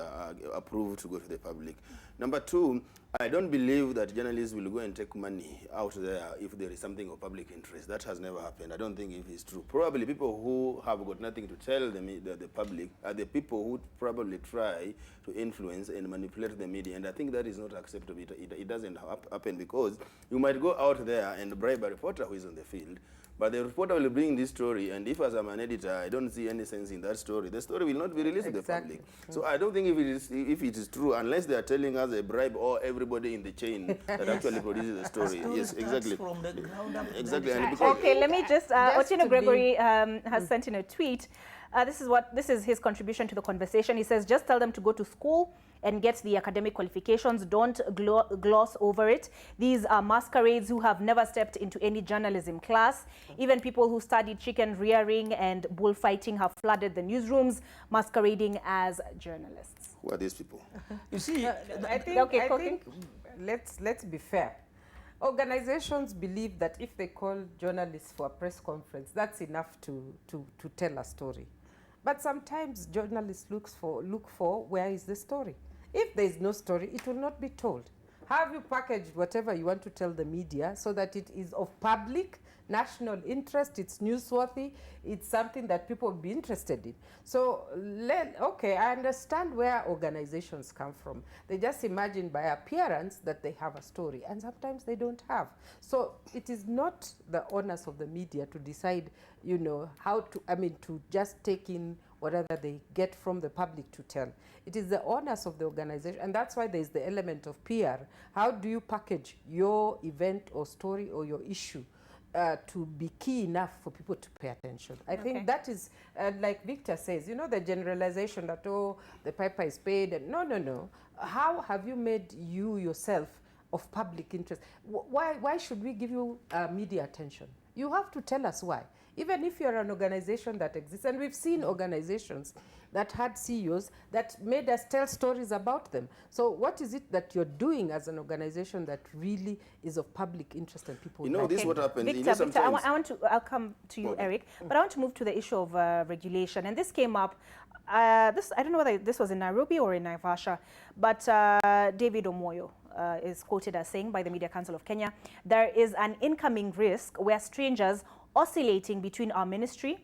approved to go to the public. Number two, I don't believe that journalists will go and take money out there if there is something of public interest. That has never happened. I don't think if it's true. Probably people who have got nothing to tell the public are the people who probably try to influence and manipulate the media. And I think that is not acceptable. It doesn't happen because you might go out there and bribe a reporter who is on the field, but the reporter will bring this story, and if as I'm an editor, I don't see any sense in that story, the story will not be released to the public. So I don't think if it is true, unless they are telling us a bribe or everybody in the chain that actually produces the story. Yes, exactly. From the ground up. Exactly. And Okay, let me just, Otieno Gregory has sent in a tweet. This is his contribution to the conversation. He says, just tell them to go to school and get the academic qualifications. Don't gloss over it. These are masquerades who have never stepped into any journalism class. Even people who studied chicken rearing and bullfighting have flooded the newsrooms, masquerading as journalists. Who are these people? You see, I think let's be fair. Organizations believe that if they call journalists for a press conference, that's enough to tell a story. But sometimes journalists look for where is the story. If there is no story, it will not be told. Have you packaged whatever you want to tell the media so that it is of public, national interest, it's newsworthy, it's something that people will be interested in. So, okay, I understand where organizations come from. They just imagine by appearance that they have a story, and sometimes they don't have. So it is not the onus of the media to decide, you know, how to, to just take in whatever they get from the public to tell. It is the onus of the organization, and that's why there's the element of PR. How do you package your event or story or your issue to be key enough for people to pay attention? I think that is, like Victor says, you know, the generalization that, oh, the piper is paid. And no. How have you made you yourself of public interest? Why should we give you media attention? You have to tell us why. Even if you're an organization that exists, and we've seen organizations that had CEOs that made us tell stories about them. So what is it that you're doing as an organization that really is of public interest and people? You know, this is what happens. Victor, I'll come to you, Eric, but I want to move to the issue of regulation. And this came up, I don't know whether this was in Nairobi or in Naivasha, but David Omoyo is quoted as saying by the Media Council of Kenya, there is an incoming risk where strangers oscillating between our ministry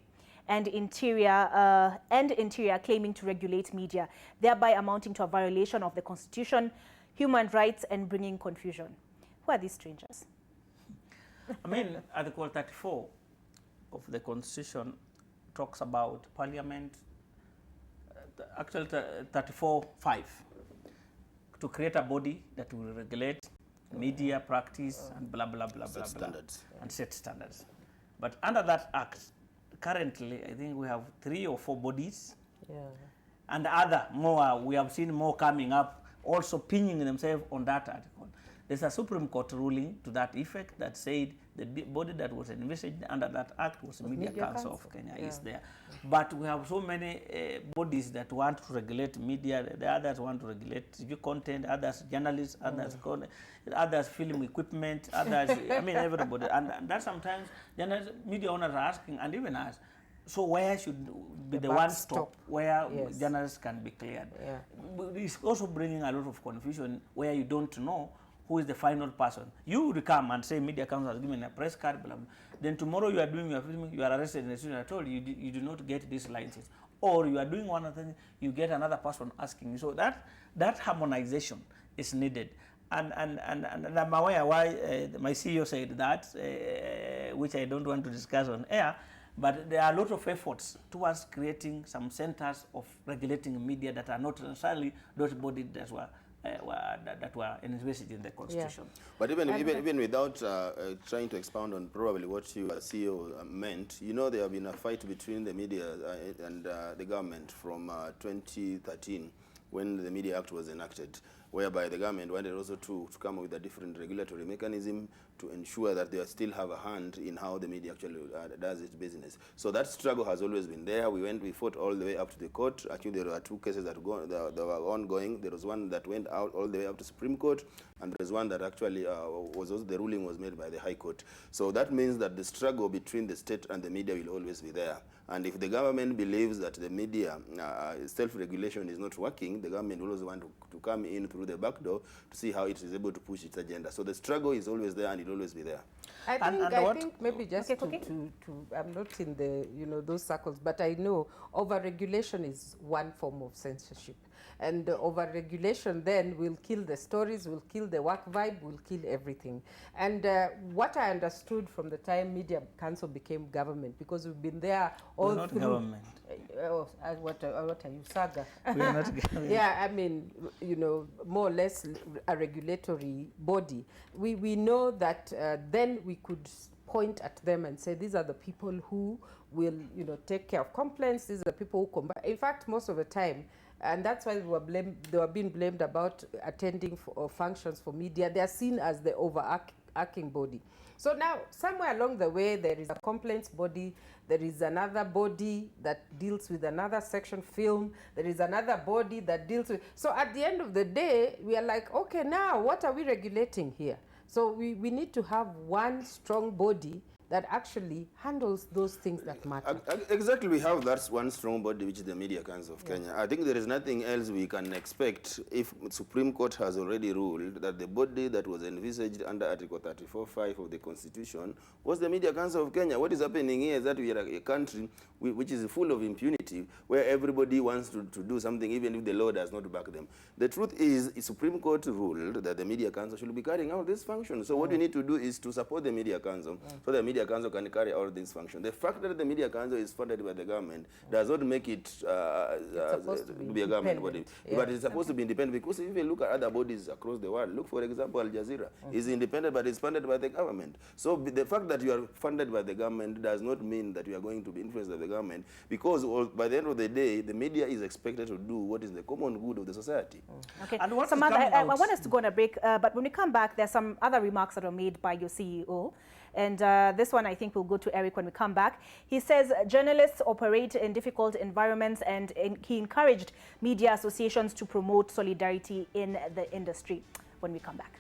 and interior claiming to regulate media, thereby amounting to a violation of the Constitution, human rights, and bringing confusion. Who are these strangers? Article 34 of the Constitution talks about Parliament, actually 34(5), to create a body that will regulate media practice and blah, blah, blah, blah, blah, and set standards. But under that act, currently, I think we have 3 or 4 bodies, and more, we have seen more coming up, also pinning themselves on that article. There's a Supreme Court ruling to that effect that said the body that was envisaged under that act was the Media Council of Kenya is there. But we have so many bodies that want to regulate media, the others want to regulate TV content, others journalists, others film equipment, others, everybody. And that sometimes media owners are asking, and even us, so where should be the one stop where journalists can be cleared? It's also bringing a lot of confusion where you don't know who is the final person. You would come and say Media Council has given a press card, blah, blah. Then tomorrow you are doing your filming, you are arrested in the studio, I told you, you do not get this license. Or you are doing one other thing, you get another person asking you. So that harmonization is needed. And I'm aware why my CEO said that, which I don't want to discuss on air, but there are a lot of efforts towards creating some centers of regulating media that are not necessarily those bodies that were that were envisaged in the Constitution. Yeah. But even without trying to expound on probably what your CEO meant, you know, there have been a fight between the media and the government from 2013 when the Media Act was enacted, whereby the government wanted also to come up with a different regulatory mechanism to ensure that they still have a hand in how the media actually does its business. So that struggle has always been there. We fought all the way up to the court. Actually, there were two cases that were ongoing. There was one that went out all the way up to Supreme Court, and there's one that actually the ruling was made by the High Court. So that means that the struggle between the state and the media will always be there. And if the government believes that the media self-regulation is not working, the government will always want to come in through the back door to see how it is able to push its agenda. So the struggle is always there and it will always be there. I think maybe just I'm not in the those circles, but I know over-regulation is one form of censorship. And over-regulation then will kill the stories, will kill the work vibe, will kill everything. And what I understood from the time Media Council became government, because we've been there all not through. Government. What are you, Saga? We are not government. Yeah, I mean, more or less a regulatory body. We know that then we could point at them and say, these are the people who will, take care of complaints. These are the people who combat. In fact, most of the time, and that's why they were being blamed about attending functions for media. They are seen as the overarching body. So now, somewhere along the way, there is a complaints body. There is another body that deals with another section, film. There is another body that deals with. So at the end of the day, we are like, okay, now what are we regulating here? So we need to have one strong body that actually handles those things that matter. Exactly, we have that one strong body, which is the Media Council of Kenya. I think there is nothing else we can expect if Supreme Court has already ruled that the body that was envisaged under Article 34(5) of the Constitution was the Media Council of Kenya. What is happening here is that we are a country which is full of impunity, where everybody wants to do something even if the law does not back them. The truth is, Supreme Court ruled that the Media Council should be carrying out this function. So what we need to do is to support the Media Council so the Media Council can carry out this function. The fact that the Media Council is funded by the government does not make it to be a government body. But it's supposed to be independent, because if you look at other bodies across the world, look, for example, Al Jazeera is independent, but it's funded by the government. So the fact that you are funded by the government does not mean that you are going to be influenced by the government, because by the end of the day, the media is expected to do what is the common good of the society. Okay. And what I want us to go on a break, but when we come back, there's some other remarks that were made by your CEO. And this one, I think, will go to Eric when we come back. He says journalists operate in difficult environments, and he encouraged media associations to promote solidarity in the industry. When we come back.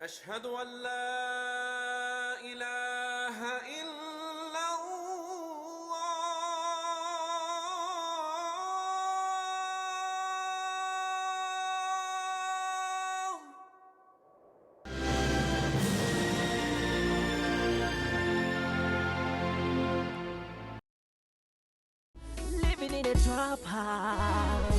أشهد أن لا إله إلا الله. Living in a trap house.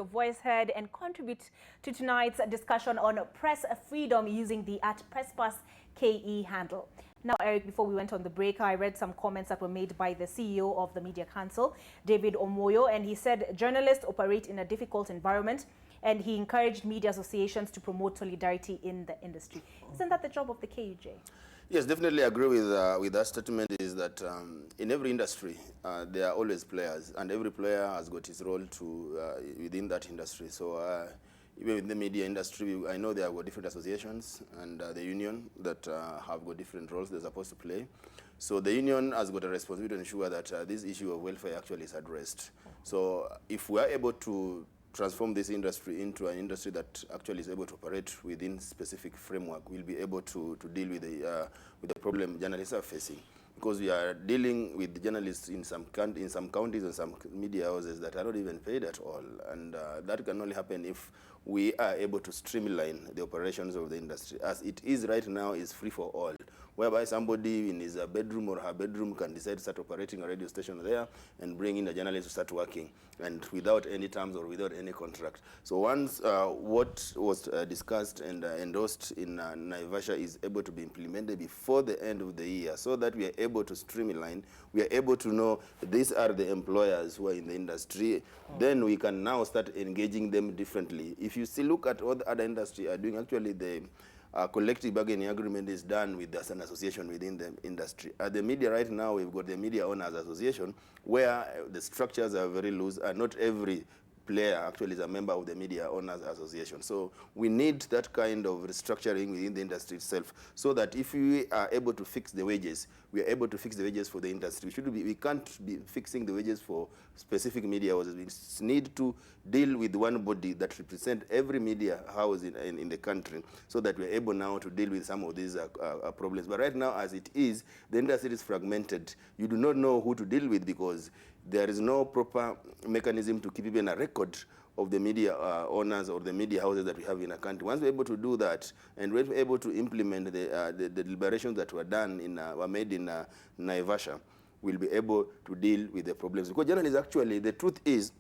your voice heard and contribute to tonight's discussion on press freedom using the @Presspass KE handle. Now, Eric, before we went on the break, I read some comments that were made by the CEO of the Media Council, David Omoyo, and he said journalists operate in a difficult environment, and he encouraged media associations to promote solidarity in the industry. Isn't that the job of the KUJ? Yes, definitely agree with that statement. Is that in every industry there are always players, and every player has got his role to within that industry. So even in the media industry, I know there are different associations and the union that have got different roles they're supposed to play. So the union has got a responsibility to ensure that this issue of welfare actually is addressed. So if we are able to transform this industry into an industry that actually is able to operate within specific framework, we'll be able to deal with the problem journalists are facing. Because we are dealing with journalists in some counties and some media houses that are not even paid at all. And that can only happen if we are able to streamline the operations of the industry. As it is right now, is free for all, whereby somebody in his bedroom or her bedroom can decide to start operating a radio station there and bring in a journalist to start working, and without any terms or without any contract. So once what was discussed and endorsed in Naivasha is able to be implemented before the end of the year, so that we are able to streamline, we are able to know these are the employers who are in the industry, then we can now start engaging them differently. If you see, look at what the other industry are doing, actually the collective bargaining agreement is done with an association within the industry. At the media right now, we've got the Media Owners Association, where the structures are very loose, and not every player actually is a member of the Media Owners Association. So we need that kind of restructuring within the industry itself, so that if we are able to fix the wages, we are able to fix the wages for the industry. We can't be fixing the wages for specific media houses. We need to deal with one body that represents every media house in the country, so that we're able now to deal with some of these problems. But right now, as it is, the industry is fragmented. You do not know who to deal with, because there is no proper mechanism to keep even a record of the media owners or the media houses that we have in a country. Once we're able to do that, and we're able to implement the deliberations that were made in Naivasha, we'll be able to deal with the problems. Because journalists, actually, the truth is,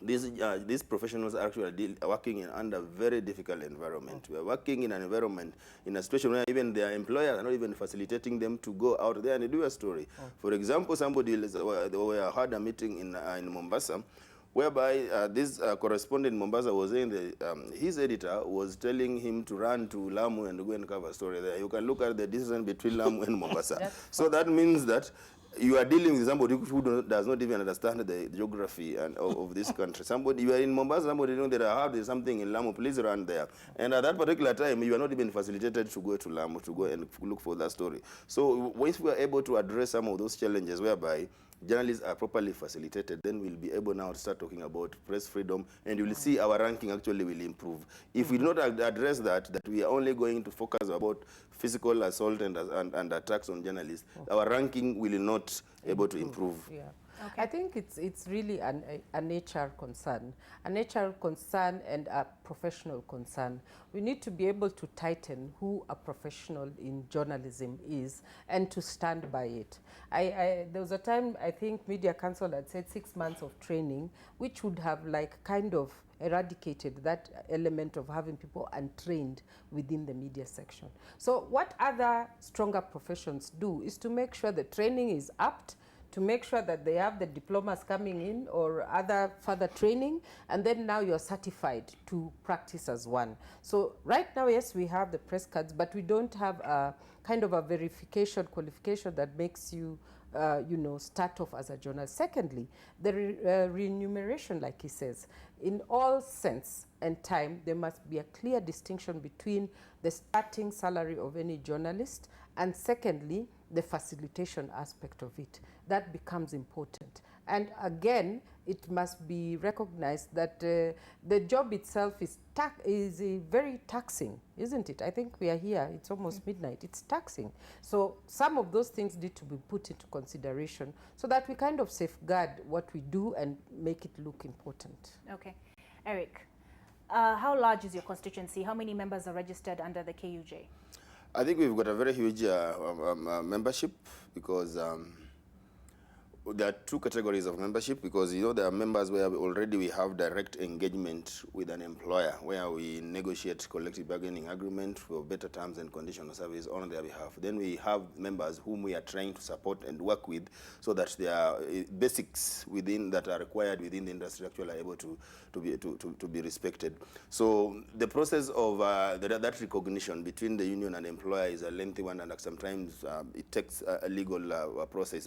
these professionals are actually working under very difficult environment. We are working in an environment, in a situation where even their employers are not even facilitating them to go out there and do a story. For example, we had a meeting in Mombasa, whereby this correspondent in Mombasa was saying his editor was telling him to run to Lamu and go and cover a story there. You can look at the distance between Lamu and Mombasa. So that means that you are dealing with somebody who does not even understand the geography of this country. Somebody, you are in Mombasa, somebody knows that I have something in Lamu, please run there. And at that particular time, you are not even facilitated to go to Lamu to go and look for that story. So once we are able to address some of those challenges whereby journalists are properly facilitated, then we'll be able now to start talking about press freedom, and you will see our ranking actually will improve. If we do not address that we are only going to focus about physical assault and attacks on journalists, our ranking will not able to improve. Yeah. Okay. I think it's really a HR concern and a professional concern. We need to be able to tighten who a professional in journalism is and to stand by it. There was a time, I think Media Council had said 6 months of training, which would have kind of eradicated that element of having people untrained within the media section. So what other stronger professions do is to make sure the training is apt, to make sure that they have the diplomas coming in or other further training, and then now you're certified to practice as one. So right now, yes, we have the press cards, but we don't have a kind of a verification qualification that makes you start off as a journalist. Secondly, the remuneration, like he says, in all sense and time, there must be a clear distinction between the starting salary of any journalist and secondly, the facilitation aspect of it. That becomes important. And again, it must be recognized that the job itself is very taxing, isn't it? I think we are here, it's almost midnight, it's taxing. So some of those things need to be put into consideration so that we kind of safeguard what we do and make it look important. Okay. Eric, how large is your constituency? How many members are registered under the KUJ? I think we've got a very huge membership, because there are two categories of membership, because there are members where already we have direct engagement with an employer, where we negotiate collective bargaining agreement for better terms and conditions of service on their behalf. Then we have members whom we are trying to support and work with, so that there are basics within that are required within the industry actually are able to be respected. So the process of that recognition between the union and employer is a lengthy one, and sometimes it takes a legal process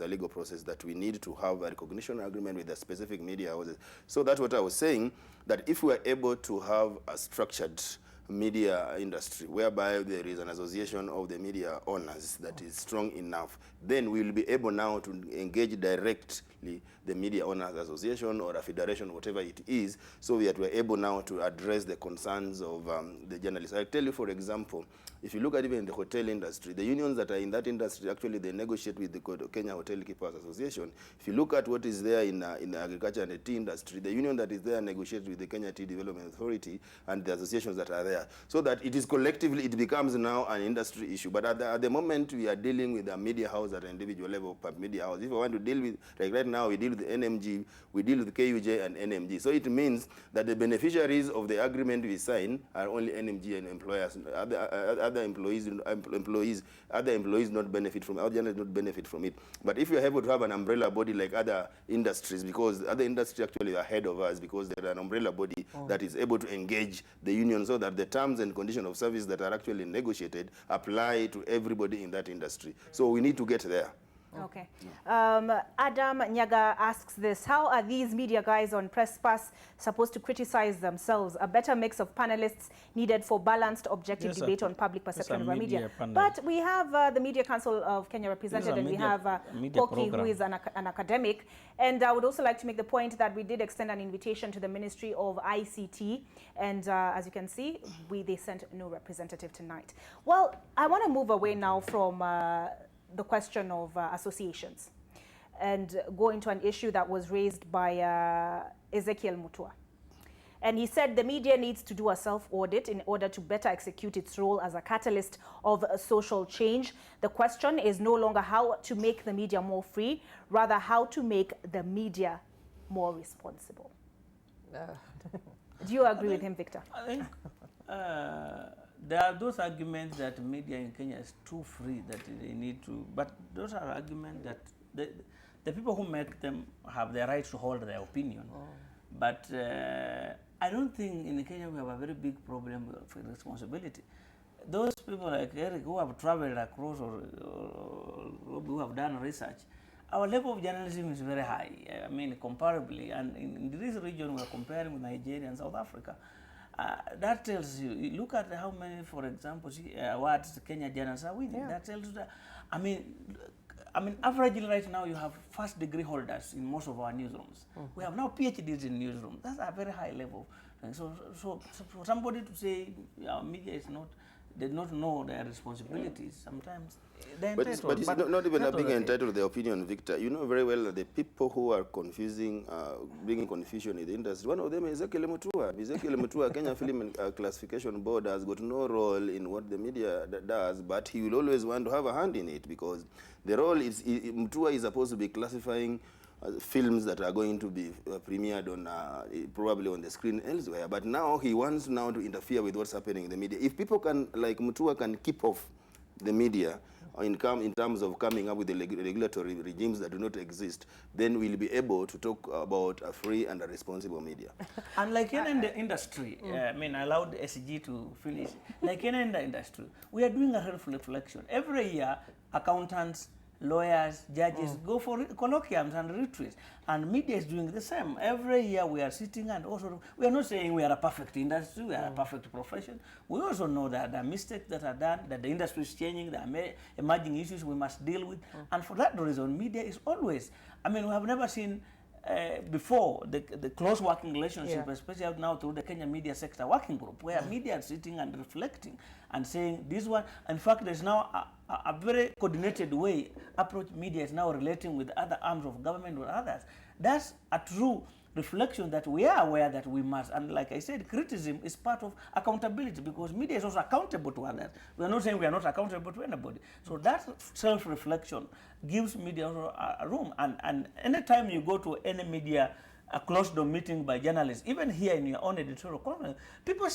that we need to have a recognition agreement with the specific media houses. So that's what I was saying, that if we are able to have a structured media industry whereby there is an association of the media owners that is strong enough, then we will be able now to engage directly the media owners association or a federation, whatever it is, so that we're able now to address the concerns of the journalists. I tell you, for example, if you look at even the hotel industry, the unions that are in that industry, actually they negotiate with the Kenya Hotel Keepers Association. If you look at what is there in the agriculture and the tea industry, the union that is there negotiates with the Kenya Tea Development Authority and the associations that are there, so that it is collectively, it becomes now an industry issue. But at the moment, we are dealing with a media house at an individual level, per media house. If we want to deal with, like right now, we deal with the NMG, we deal with KUJ and NMG. So it means that the beneficiaries of the agreement we sign are only NMG and employers. Other employees not benefit from it, other journalists not benefit from it. But if you're able to have an umbrella body like other industries, because other industries actually are ahead of us, because they're an umbrella body that is able to engage the union, so that the terms and conditions of service that are actually negotiated apply to everybody in that industry. So we need to get there. Okay. Adam Nyaga asks this: how are these media guys on Presspass supposed to criticize themselves? A better mix of panelists needed for balanced, objective debate on public perception of our media. But we have the Media Council of Kenya represented, and we have Koki, who is an academic. And I would also like to make the point that we did extend an invitation to the Ministry of ICT, and as you can see, they sent no representative tonight. Well, I want to move away now from the question of associations and go into an issue that was raised by Ezekiel Mutua. And he said the media needs to do a self-audit in order to better execute its role as a catalyst of social change. The question is no longer how to make the media more free, rather how to make the media more responsible. Do you agree with him, Victor? I think there are those arguments that media in Kenya is too free, that they need to, but those are arguments that the people who make them have the right to hold their opinion. But I don't think in Kenya we have a very big problem with responsibility. Those people like Eric who have traveled across or who have done research, our level of journalism is very high. I mean, comparably, and in this region we are comparing with Nigeria and South Africa. That tells you, look at how many, for example, awards Kenya journalists are winning. That tells you that, I mean, averagely right now you have first degree holders in most of our newsrooms. We have now PhDs in newsrooms. That's a very high level. And so for somebody to say our media is not, they don't know their responsibilities, sometimes they're entitled. But it's not even a being entitled to the opinion, Victor. You know very well that the people who are confusing, bringing confusion in the industry, one of them is Ezekiel Mutua. Ezekiel Mutua, Kenya Film Classification Board, has got no role in what the media does, but he will always want to have a hand in it, because the role is, Mutua is supposed to be classifying films that are going to be premiered on probably on the screen elsewhere, but now he wants now to interfere with what's happening in the media. If people can, like Mutua, can keep off the media in terms of coming up with the regulatory regimes that do not exist, then we'll be able to talk about a free and a responsible media. And like in the industry, I mean, I allowed SG to finish. Like in the industry, we are doing a reflection. Every year, accountants, lawyers, judges go for colloquiums and retreats, and media is doing the same. Every year we are sitting, and also we are not saying we are a perfect industry, we are a perfect profession. We also know that there are mistakes that are done, that the industry is changing, there are emerging issues we must deal with, and for that reason, media is always, I mean, we have never seen before the close working relationship, especially now through the Kenya Media Sector Working Group, where media are sitting and reflecting and saying this one. In fact, there's now a very coordinated way approach media is now relating with other arms of government or others. That's a true reflection that we are aware that we must. And like I said, criticism is part of accountability, because media is also accountable to others. We are not saying we are not accountable to anybody. So that self-reflection gives media also a room. And anytime you go to any media, a closed-door meeting by journalists, even here in your own editorial corner, people,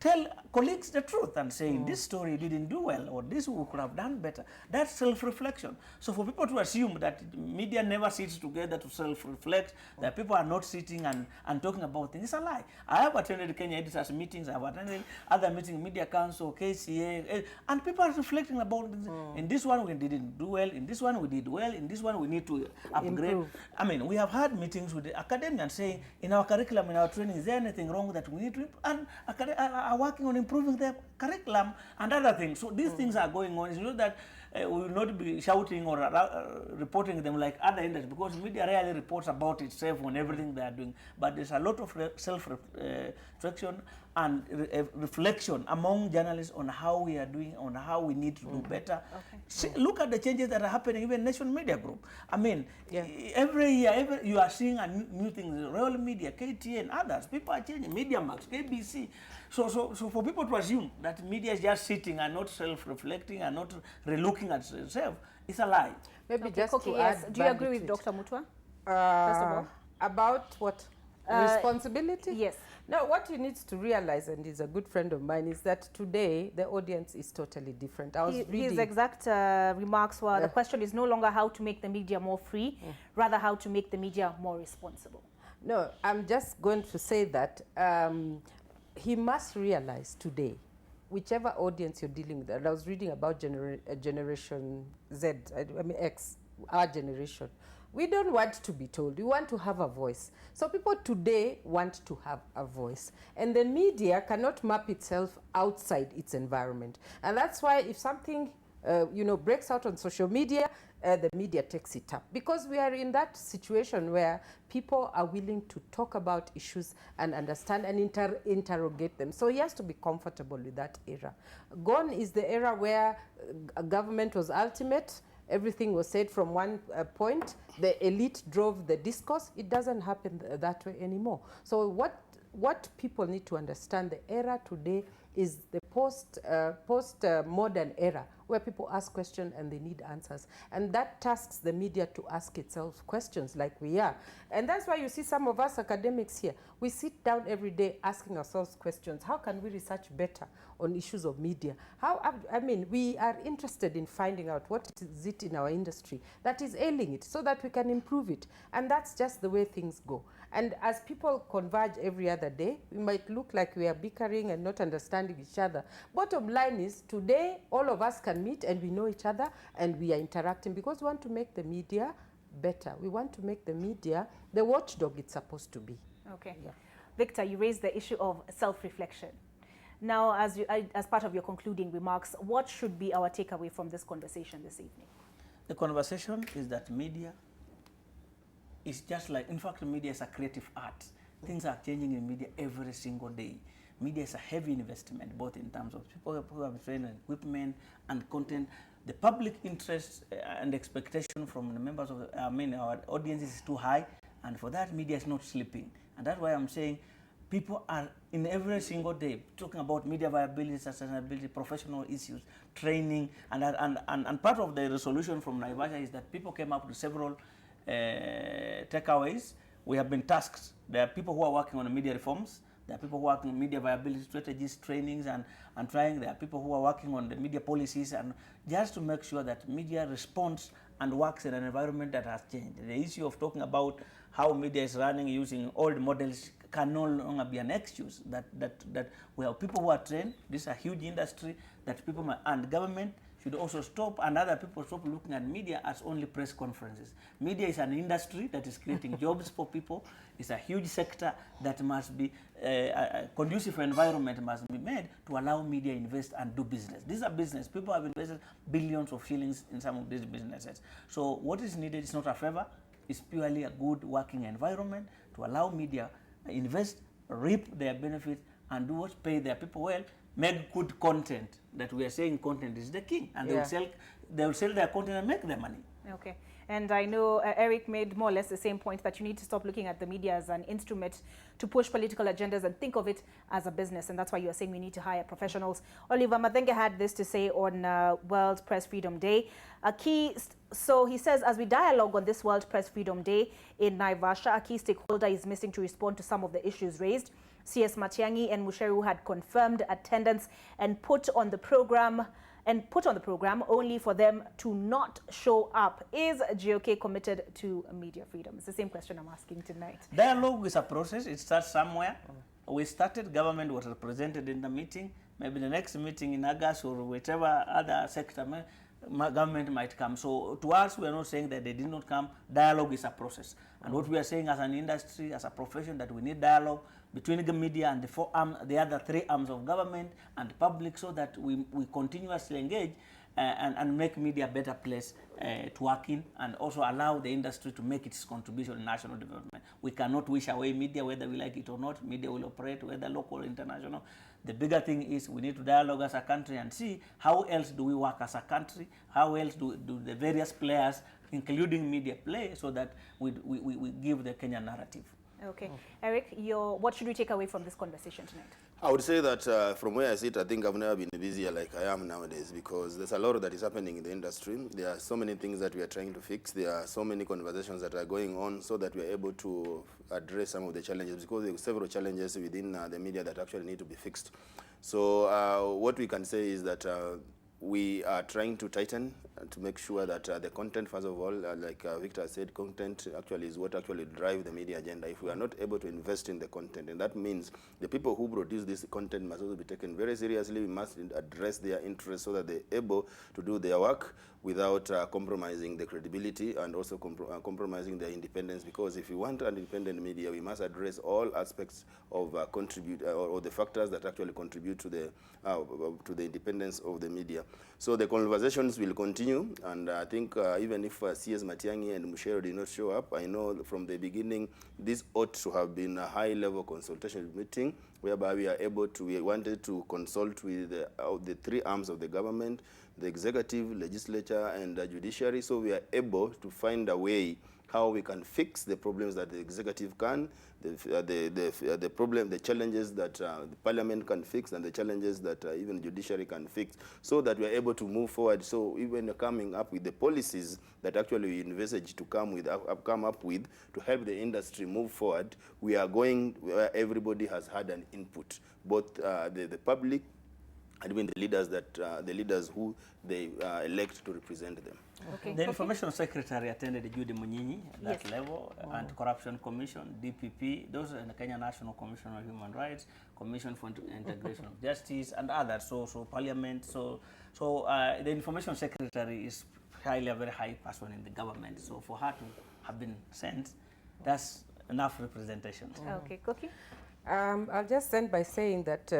tell colleagues the truth and saying, this story didn't do well, or this we could have done better. That's self-reflection. So for people to assume that media never sits together to self-reflect, that people are not sitting and talking about things, it's a lie. I have attended Kenya editors meetings, I have attended other meetings, Media Council, KCA, and people are reflecting about in this one we didn't do well, in this one we did well, in this one we need to upgrade. Improve. We have had meetings with the academians saying, in our curriculum, in our training, is there anything wrong that we need to, and are working on improving their curriculum and other things. So these things are going on. It's not that we will not be shouting or reporting them like other industries, because media rarely reports about itself on everything they are doing. But there's a lot of self-reflection and reflection among journalists on how we are doing, on how we need to do better. See, look at the changes that are happening even in Nation Media Group. Every year, you are seeing a new thing. Royal Media, KTN, others, people are changing. Media Max, KBC. So for people to assume that media is just sitting and not self-reflecting and not relooking at itself, it's a lie. Maybe just Koki, to yes. add. Do you agree with Dr. Mutua? First of all, about what? Responsibility? Yes. Now, what you need to realize, and he's a good friend of mine, is that today the audience is totally different. I was reading his exact remarks were, the question is no longer how to make the media more free, rather how to make the media more responsible. No, I'm just going to say that he must realize today, whichever audience you're dealing with, and I was reading about Generation Z, X, our generation. We don't want to be told. We want to have a voice. So people today want to have a voice. And the media cannot map itself outside its environment. And that's why if something breaks out on social media, the media takes it up. Because we are in that situation where people are willing to talk about issues and understand and interrogate them. So he has to be comfortable with that era. Gone is the era where government was ultimate. Everything was said from one point. The elite drove the discourse. It doesn't happen that way anymore. So what people need to understand, the era today is the post-modern era, where people ask questions and they need answers. And that tasks the media to ask itself questions like we are. And that's why you see some of us academics here, we sit down every day asking ourselves questions. How can we research better on issues of media? We are interested in finding out what is it in our industry that is ailing it so that we can improve it. And that's just the way things go. And as people converge every other day, we might look like we are bickering and not understanding each other. Bottom line is, today, all of us can meet and we know each other and we are interacting because we want to make the media better. We want to make the media the watchdog it's supposed to be. Okay. Yeah. Victor, you raised the issue of self-reflection. Now, as part of your concluding remarks, what should be our takeaway from this conversation this evening? The conversation is that media is just like, in fact, media is a creative art. Things are changing in media every single day. Media is a heavy investment, both in terms of people who have trained and equipment and content. The public interest and expectation from the members of our audience is too high, and for that, media is not sleeping. And that's why I'm saying people are in every single day talking about media viability, sustainability, professional issues, training, and part of the resolution from Naivasha is that people came up with several takeaways. We have been tasked. There are people who are working on media reforms. There are people who are working on media viability strategies, trainings, and trying. There are people who are working on the media policies, and just to make sure that media responds and works in an environment that has changed. The issue of talking about how media is running using old models can no longer be an excuse. That we have people who are trained. This is a huge industry that people and government should also stop, and other people stop looking at media as only press conferences. Media is an industry that is creating jobs for people. It's a huge sector that must be, a conducive environment must be made to allow media invest and do business. This is a business. People have invested billions of shillings in some of these businesses. So what is needed is not a favor. It's purely a good working environment to allow media invest, reap their benefits, and do what, pay their people well, make good content. That we are saying content is the king, and they will sell their content and make their money. Okay. And I know Eric made more or less the same point, that you need to stop looking at the media as an instrument to push political agendas and think of it as a business. And that's why you're saying we need to hire professionals. Oliver Mathenge had this to say on World Press Freedom Day. So he says, as we dialogue on this World Press Freedom Day in Naivasha, a key stakeholder is missing to respond to some of the issues raised. CS Matiang'i and Musheru had confirmed attendance and put on the program only for them to not show up. Is GOK committed to media freedom? It's the same question I'm asking tonight. Dialogue is a process. It starts somewhere. We started, government was represented in the meeting. Maybe the next meeting in August or whichever other sector government might come. So to us, we are not saying that they did not come. Dialogue is a process. And what we are saying as an industry, as a profession, that we need dialogue between the media and the other three arms of government and the public, so that we continuously engage and make media a better place to work in, and also allow the industry to make its contribution in national development. We cannot wish away media, whether we like it or not. Media will operate, whether local or international. The bigger thing is we need to dialogue as a country and see how else do we work as a country, how else do the various players, including media, play, so that we give the Kenyan narrative. Okay. Eric, what should we take away from this conversation tonight? I would say that from where I sit, I think I've never been busier like I am nowadays, because there's a lot that is happening in the industry. There are so many things that we are trying to fix. There are so many conversations that are going on, so that we are able to address some of the challenges, because there are several challenges within the media that actually need to be fixed. So what we can say is that we are trying to tighten to make sure that the content, first of all, like Victor said, content actually is what actually drives the media agenda. If we are not able to invest in the content, and that means the people who produce this content must also be taken very seriously. We must address their interests so that they're able to do their work without compromising the credibility and also compromising their independence. Because if we want an independent media, we must address all aspects of or the factors that actually contribute to the independence of the media. So the conversations will continue, and I think even if CS Matiang'i and Musheru did not show up, I know from the beginning this ought to have been a high-level consultation meeting whereby we wanted to consult with the three arms of the government, the executive, legislature, and the judiciary, so we are able to find a way how we can fix the problems that the executive can, the challenges that the parliament can fix, and the challenges that even the judiciary can fix, so that we are able to move forward. So even coming up with the policies that actually we envisage to come up with to help the industry move forward, we are going where everybody has had an input, both the public and even the leaders who they elect to represent them. Okay. The Information Secretary attended Judy Munyinyi at that level, Anti-Corruption Commission, DPP, those are the Kenya National Commission on Human Rights, Commission for Integration of Justice, and others. So Parliament. So the Information Secretary is a very high person in the government. So for her to have been sent, that's enough representation. Okay, Koki? I'll just end by saying that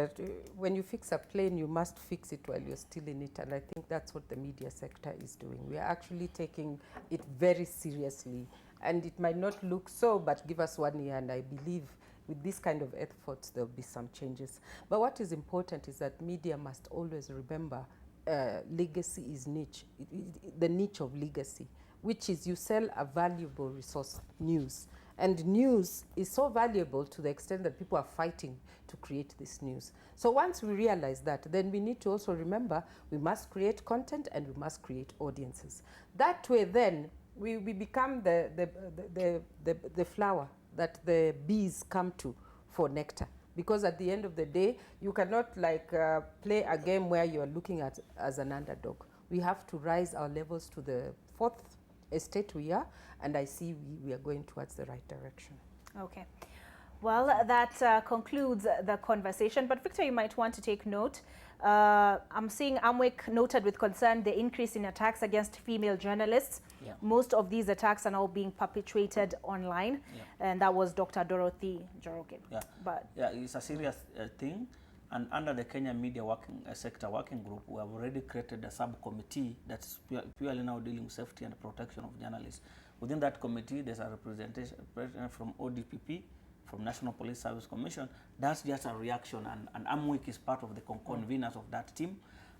when you fix a plane, you must fix it while you're still in it. And I think that's what the media sector is doing. We are actually taking it very seriously. And it might not look so, but give us 1 year. And I believe with this kind of efforts, there'll be some changes. But what is important is that media must always remember legacy is niche, the niche of legacy, which is you sell a valuable resource, news. And news is so valuable to the extent that people are fighting to create this news. So once we realize that, then we need to also remember we must create content and we must create audiences. That way then we become the flower that the bees come to for nectar. Because at the end of the day, you cannot play a game where you are looking at as an underdog. We have to rise our levels to the fourth estate we are, and I see we are going towards the right direction. Okay. Well, that concludes the conversation. But Victor, you might want to take note. I'm seeing Amwek noted with concern the increase in attacks against female journalists. Yeah. Most of these attacks are now being perpetrated online. Yeah. And that was Dr. Dorothy Njoroge. Yeah. But it's a serious thing. And under the Kenya Media Sector Working Group, we have already created a subcommittee that's purely now dealing with safety and protection of journalists. Within that committee, there's a representation from ODPP, from National Police Service Commission. That's just a reaction, and Amwik is part of the conveners of that team.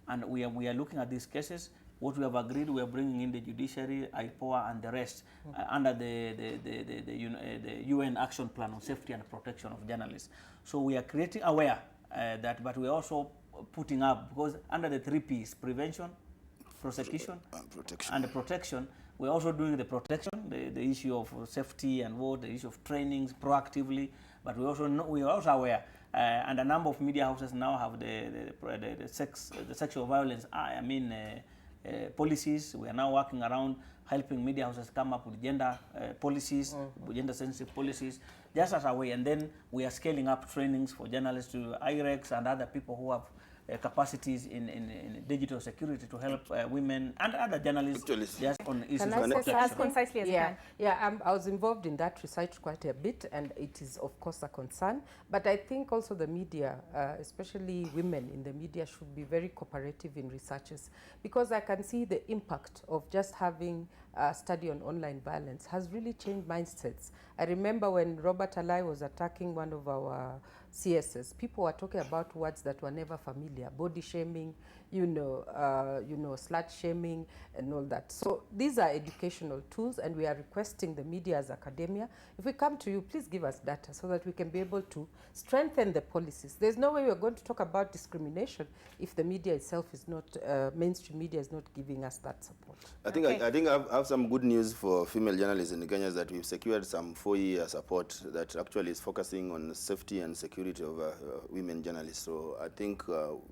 And we are looking at these cases. what we have agreed, we are bringing in the judiciary, IPOA, and the rest under the UN Action Plan on Safety and Protection of Journalists. So we are creating aware that, but we are also putting up, because under the 3 Ps, prevention, prosecution, and protection, we're also doing the protection, the issue of safety and what, the issue of trainings proactively, but we are also aware, and a number of media houses now have the sexual violence, policies. We are now working around helping media houses come up with gender policies, gender sensitive policies, just as a way, and then we are scaling up trainings for journalists, to IREX and other people who have capacities in digital security to help women and other journalists just on issues of protection. As concisely as you can. Yeah, I was involved in that research quite a bit, and it is of course a concern. But I think also the media, especially women in the media, should be very cooperative in researches, because I can see the impact of just having a study on online violence has really changed mindsets. I remember when Robert Alai was attacking one of our CSs, people were talking about words that were never familiar, body shaming, slut shaming and all that. So these are educational tools, and we are requesting the media as academia, if we come to you, please give us data so that we can be able to strengthen the policies. There's no way we're going to talk about discrimination if the media itself is not, mainstream media is not giving us that support. I think I have some good news for female journalists in Kenya, that we've secured some 4-year support that actually is focusing on safety and security of women journalists. So I think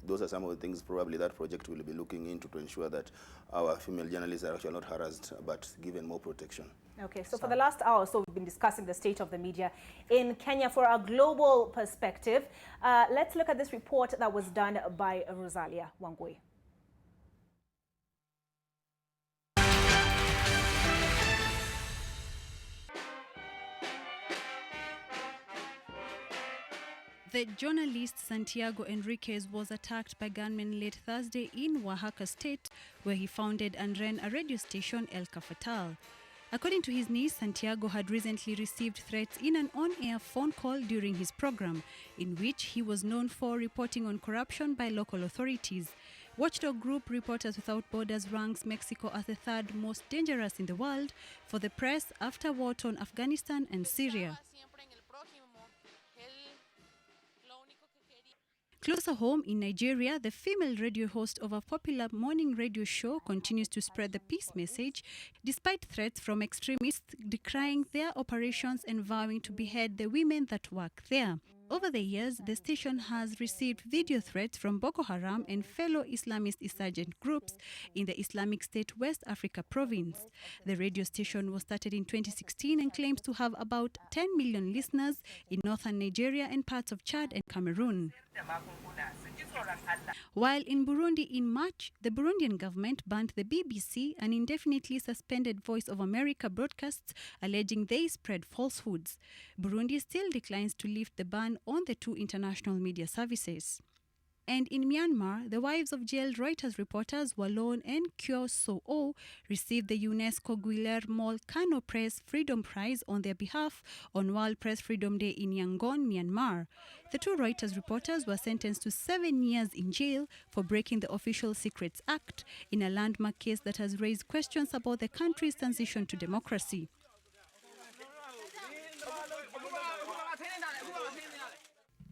those are some of the things probably that project will be looking into to ensure that our female journalists are actually not harassed, but given more protection. Okay, so for the last hour or so, we've been discussing the state of the media in Kenya. For a global perspective, let's look at this report that was done by Rosalia Wangui. The journalist Santiago Enriquez was attacked by gunmen late Thursday in Oaxaca State, where he founded and ran a radio station, El Cafatal. According to his niece, Santiago had recently received threats in an on-air phone call during his program, in which he was known for reporting on corruption by local authorities. Watchdog group Reporters Without Borders ranks Mexico as the 3rd most dangerous in the world for the press after war-torn Afghanistan and Syria. Closer home in Nigeria, the female radio host of a popular morning radio show continues to spread the peace message despite threats from extremists decrying their operations and vowing to behead the women that work there. Over the years, the station has received video threats from Boko Haram and fellow Islamist insurgent groups in the Islamic State West Africa province. The radio station was started in 2016 and claims to have about 10 million listeners in northern Nigeria and parts of Chad and Cameroon. While in Burundi in March, the Burundian government banned the BBC and indefinitely suspended Voice of America broadcasts, alleging they spread falsehoods. Burundi still declines to lift the ban on the 2 international media services. And in Myanmar, the wives of jailed Reuters reporters Walon and Kyo So-o received the UNESCO Guillermo Kano Press Freedom Prize on their behalf on World Press Freedom Day in Yangon, Myanmar. The 2 Reuters reporters were sentenced to 7 years in jail for breaking the Official Secrets Act in a landmark case that has raised questions about the country's transition to democracy.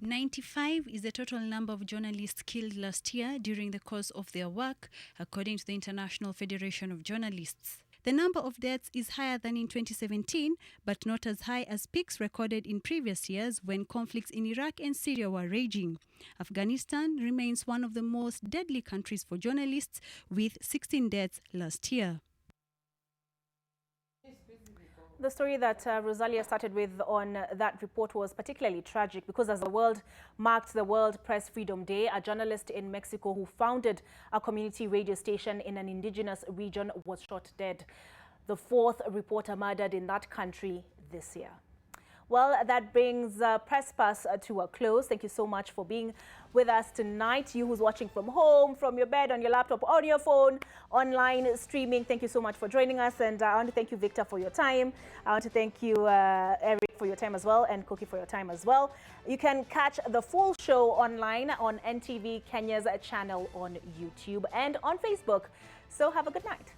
95 is the total number of journalists killed last year during the course of their work, according to the International Federation of Journalists. The number of deaths is higher than in 2017, but not as high as peaks recorded in previous years when conflicts in Iraq and Syria were raging. Afghanistan remains one of the most deadly countries for journalists, with 16 deaths last year. The story that Rosalia started with on that report was particularly tragic because as the world marked the World Press Freedom Day, a journalist in Mexico who founded a community radio station in an indigenous region was shot dead. The 4th reporter murdered in that country this year. Well, that brings Presspass to a close. Thank you so much for being with us tonight. You who's watching from home, from your bed, on your laptop, on your phone, online streaming, thank you so much for joining us. And I want to thank you, Victor, for your time. I want to thank you, Eric, for your time as well, and Cookie for your time as well. You can catch the full show online on NTV Kenya's channel on YouTube and on Facebook. So have a good night.